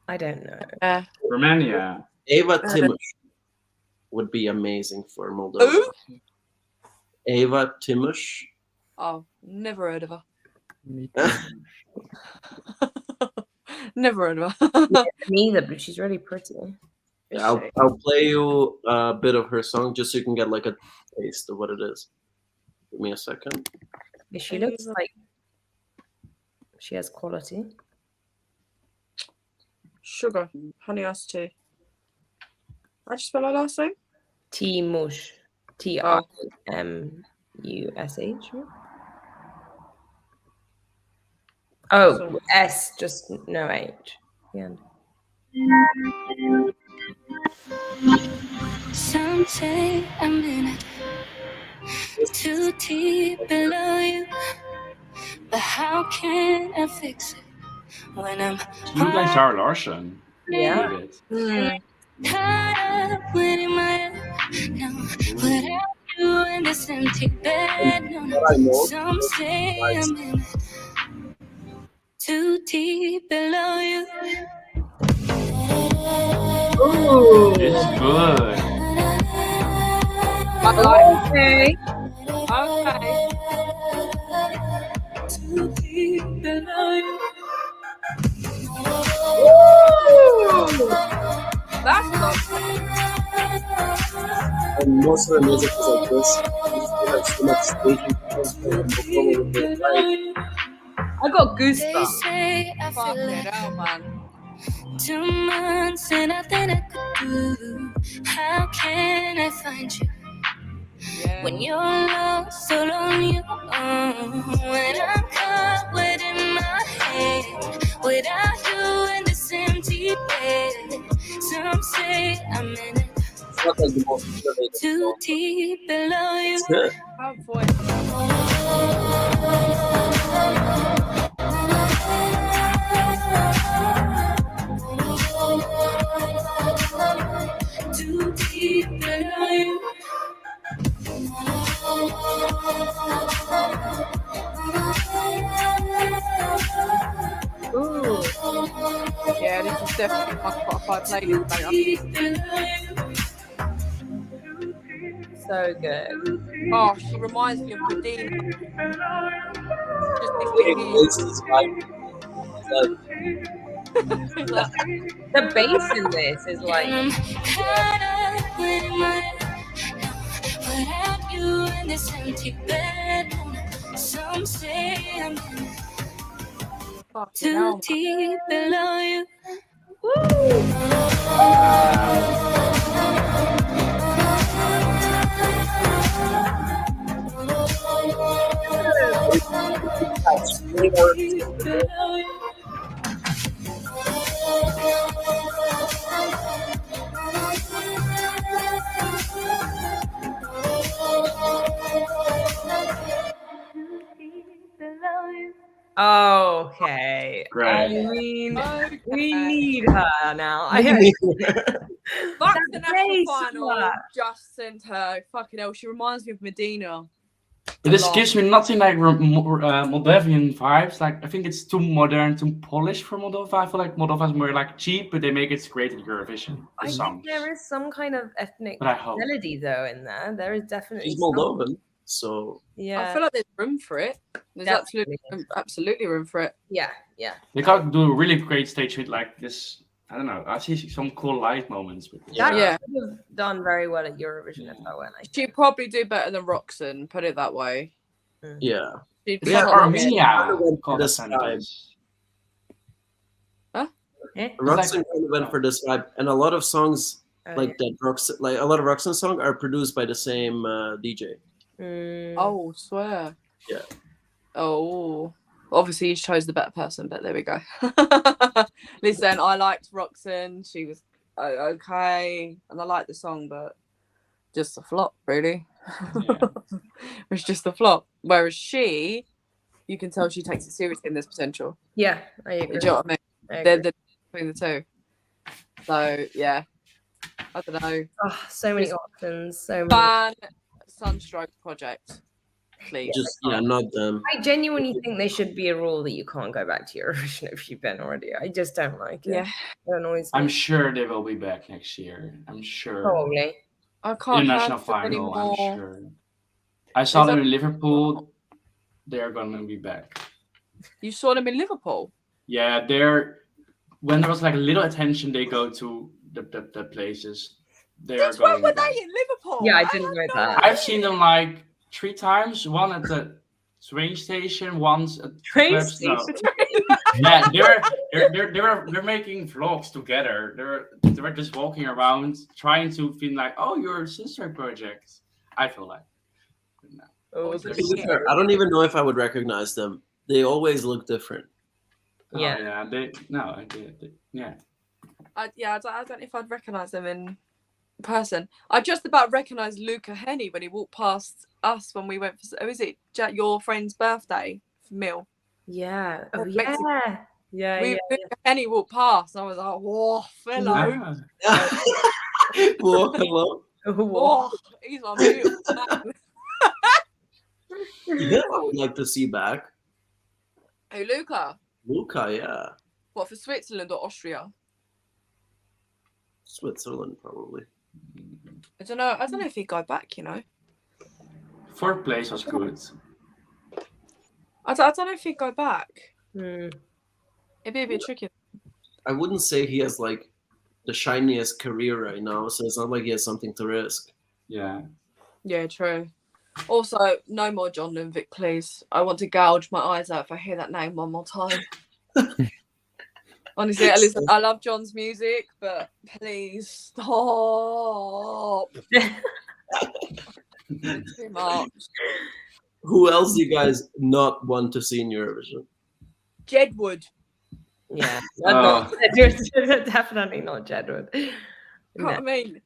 I don't know. Romania. Ava Timosh would be amazing for Moldova. Who? Ava Timosh. Oh, never heard of her. Me Never heard of her. Neither, but she's really pretty. Yeah, I'll play you a bit of her song just so you can get like a taste of what it is. Give me a second. Yeah, she looks like she has quality. Sugar, honey iced tea. How'd you spell her last name? Timush. Trimush. Oh, S, just no H. Yeah. Some say I'm in it too deep below you, but how can I fix it when I'm She looks like Zara Larsson. Yeah. A bit. caught up with my head? No, without you in this empty bed. No. Some say I'm in it too deep below you. Ooh. It's good. Okay. Okay. Too deep below you. That's not And most of the music is like this. It's like so much staging. I got They goosebumps. say I fuck feel it like out, man. 2 months and nothing I could do. How can I find you Yeah. when you're lost, so lonely? When I'm caught within my head, without you in this empty bed. Some say I'm in it It's not like the most innovative too song. deep below you. Bad voice. definitely my Spotify playlist. So good. Oh, she reminds me of Medina. Just this The bass in this is like. Without you in this empty bed, some say I'm too deep below you. Okay. Great. I mean, Okay. we need her now. Fuck the That national bass final. work. Just sent her. Fucking hell, she reminds me of Medina. This gives me nothing like Moldavian vibes. Like I think it's too modern, too polished for Moldova. I feel like Moldova is more like cheap, but they make it great at Eurovision. The I think songs. there is some kind of ethnic But I hope. melody though in there. There is definitely. She's some. Moldovan, so Yeah. I feel like there's room for it. There's absolutely room for it. Yeah. Yeah. They can't do a really great stage with like this. I don't know. I see some cool live moments. But That Yeah. could have done very well at Eurovision if I went. I think. She'd probably do better than Roxanne, put it that way. yeah. She'd yeah, top it. Armenia. went called for that this sandwiches. Roxanne kind of went for this vibe, and a lot of songs Oh, like that a lot of Roxanne songs are produced by the same DJ. yeah. Oh, swear. Yeah. Oh. Obviously, you chose the better person, but there we go. Listen, I liked Roxanne. She was okay, and I liked the song, but just a flop, really. Yeah. It was just a flop. Whereas she, you can tell she takes it seriously in this potential. Yeah, I agree. Do you know what I mean? I They're agree. between the two. So yeah, I don't know. Oh, so many options. So many. Ban Sunstroke project, please. Just not them. I genuinely think there should be a rule that you can't go back to Eurovision if you've been already. I just don't like it. Yeah, It annoys I'm me. sure they will be back next year. I'm sure. Probably. I can't International have them final. I'm anymore. sure. I saw Is them that- in Liverpool. They're gonna be back. You saw them in Liverpool. Yeah, they're when there was like a little attention, they go to the places. They are Since when going were back. they in Liverpool? Yeah, I didn't know that. I've seen them like 3 times. One at the train station, once at Train clubs. No. station. Yeah, they're making vlogs together. They were just walking around trying to feel like, oh, you're a sister project. I feel like. But no. Oh, Was To it be fair, I don't even know if I would recognize them. They always look different. Yeah. Oh, yeah. Yeah. I don't know if I'd recognise them in person. I just about recognised Luca Henney when he walked past us when we went for. Was it your friend's birthday meal? Yeah. Oh, Mexico. yeah. Yeah. We yeah. Luca Henney walked past, and I was like, "Whoa, hello, Yeah. Well, hello. whoa, he's my beautiful man." Yeah, I would like to see back. Hey, Luca, Luca, yeah. what for Switzerland or Austria? Switzerland, probably. I don't know. I don't know if he'd go back. You know, 4th place was good. I don't know if he'd go back. Hmm. It'd be a bit tricky. I wouldn't say he has like the shiniest career right now, so it's not like he has something to risk. Yeah. Yeah, true. Also, no more John Lundvik, please. I want to gouge my eyes out if I hear that name one more time. Honestly, listen, I love John's music, but please stop. Too much. Who else do you guys not want to see in Eurovision? Jedward. Yeah. Oh. Definitely not Jedward. You know what I mean?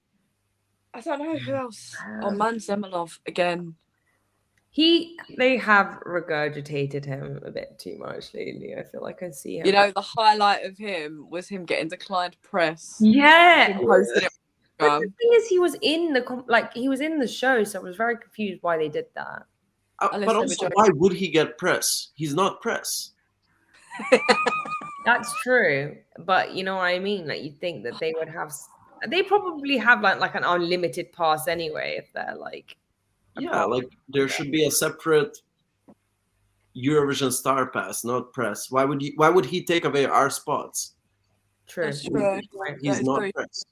I don't know who else. Oh, Man Zemelov again. They have regurgitated him a bit too much lately. I feel like I see him. You know, the highlight of him was him getting declined press. Yeah. Him posting it But on the Instagram. thing is, he was in the show, so I was very confused why they did that. But also, why would he get press? He's not press. That's true, but you know what I mean. Like you'd think that they would have. They probably have like an unlimited pass anyway if they're like. Yeah, like there should be a separate Eurovision Star Pass, not press. Why would he take away our spots? True. That's true. He's That is not very- press.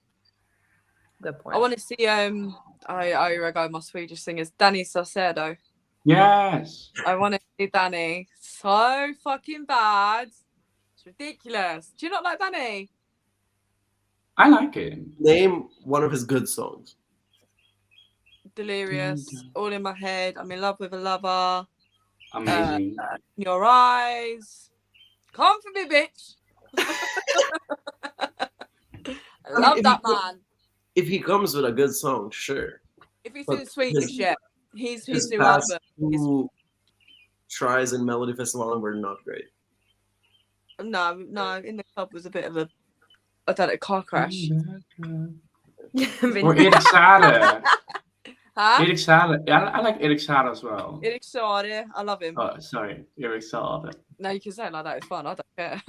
Good point. I want to see I go my Swedish singers, Danny Saucedo. Yes. I want to see Danny so fucking bad. It's ridiculous. Do you not like Danny? I like him. Name one of his good songs. Delirious, All in My Head, I'm in love with a lover, Amazing. In Your Eyes, Come for Me, bitch. I love if that he- man. If he comes with a good song, sure. If he's but in Swedish, his- yeah, his His new past album. is- 2 tries in Melody Festival were not great. No, in the club was a bit of a, I don't know, car crash. Or Erik Saade. Huh? Erik Saade. Yeah, I like Erik Saade as well. Erik Saade, I love him. Oh, sorry. Erik Saade. No, you can say it like that. It's fun. I don't care.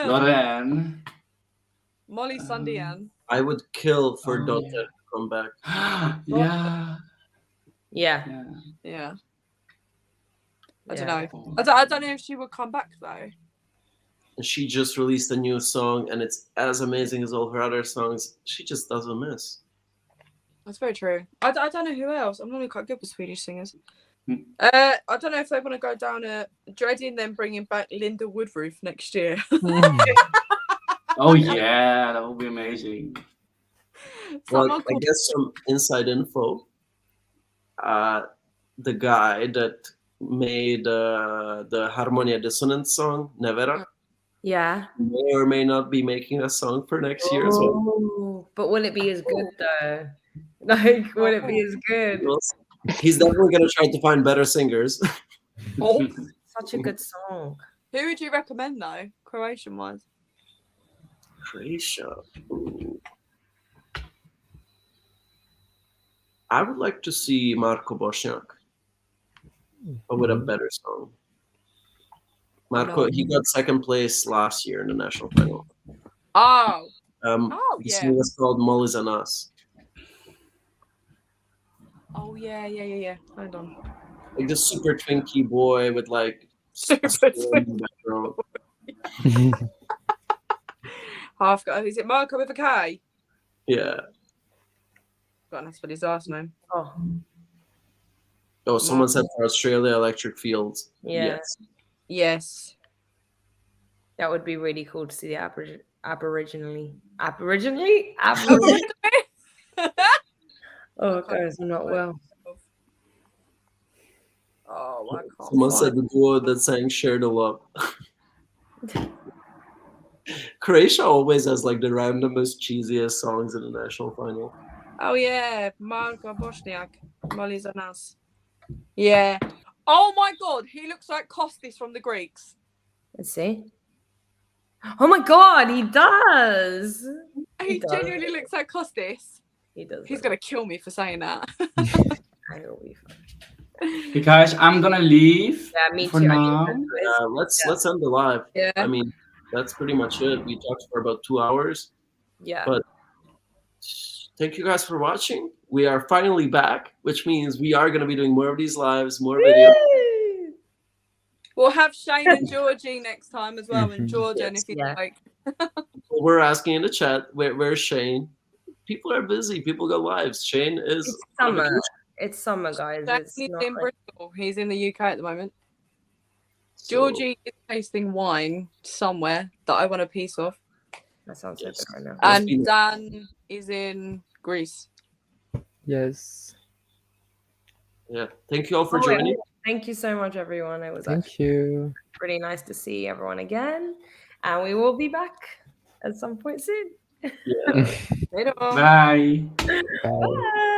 Loren. Molly Sundian. I would kill for Oh, Dante yeah. to come back. Yeah. Yeah. Yeah. I Yeah. don't know. I don't know if she would come back though. And she just released a new song, and it's as amazing as all her other songs. She just doesn't miss. That's very true. I don't know who else. I'm normally quite good with Swedish singers. Hmm. I don't know if they want to go down a dreading them bringing back Linda Woodruff next year. Oh, yeah. That would be amazing. Well, Someone I called guess some inside info. The guy that made the Harmonia Dissonance song, Nevera, Yeah. may or may not be making a song for next year as well. Oh, but will it be as good though? Like, will it be as good? He's definitely going to try to find better singers. Oh, Such a good song. who would you recommend though, Croatian wise? Croatia. Ooh. I would like to see Marko Bošnjak, but with a better song. Marko, he got second place last year in the national final. Oh, The yeah. song was called Molly za nas. oh yeah. Hold on. Like the super twinky boy with like Super a swirl in the background. Half go. Is it Marco with a K? Yeah. God, that's what his last name. Oh, Oh, someone said for Australia, Electric Fields. yeah. Yes. Yes. That would be really cool to see the Aboriginally. Oh, guys, I'm not well. Oh, I can't. Someone find said the duo that sang Share the Love. Croatia always has like the randomest, cheesiest songs in the national final. Oh yeah, Marko Bošnjak, Molly za nas. Yeah. Oh my God, he looks like Kostis from the Greeks. Let's see. Oh my God, he does. He does. genuinely looks like Kostis. He does. He's gonna kill me for saying that. It'll be fun. Hey guys, I'm gonna leave Yeah, me for too. now. Let's end the live. Yeah. I mean, that's pretty much it. We talked for about 2 hours. Yeah. But thank you guys for watching. We are finally back, which means we are going to be doing more of these lives, more videos. We'll have Shane and Georgie next time as well, and Jordan Yes. if you Yeah. like. We're asking in the chat, where's Shane? People are busy. People got lives. Shane is It's on summer. vacation. It's summer, guys. It's He's not in like... Bristol. He's in the UK at the moment. So, Georgie is tasting wine somewhere that I want a piece of, That sounds so Yes. good right now. Must be and Dan is in Greece. Yes. yeah. Thank you all for Oh, wait, joining. Thank you so much, everyone. It was actually Thank you. pretty nice to see everyone again. And we will be back at some point soon. Yeah. Later. Bye. Bye. Bye.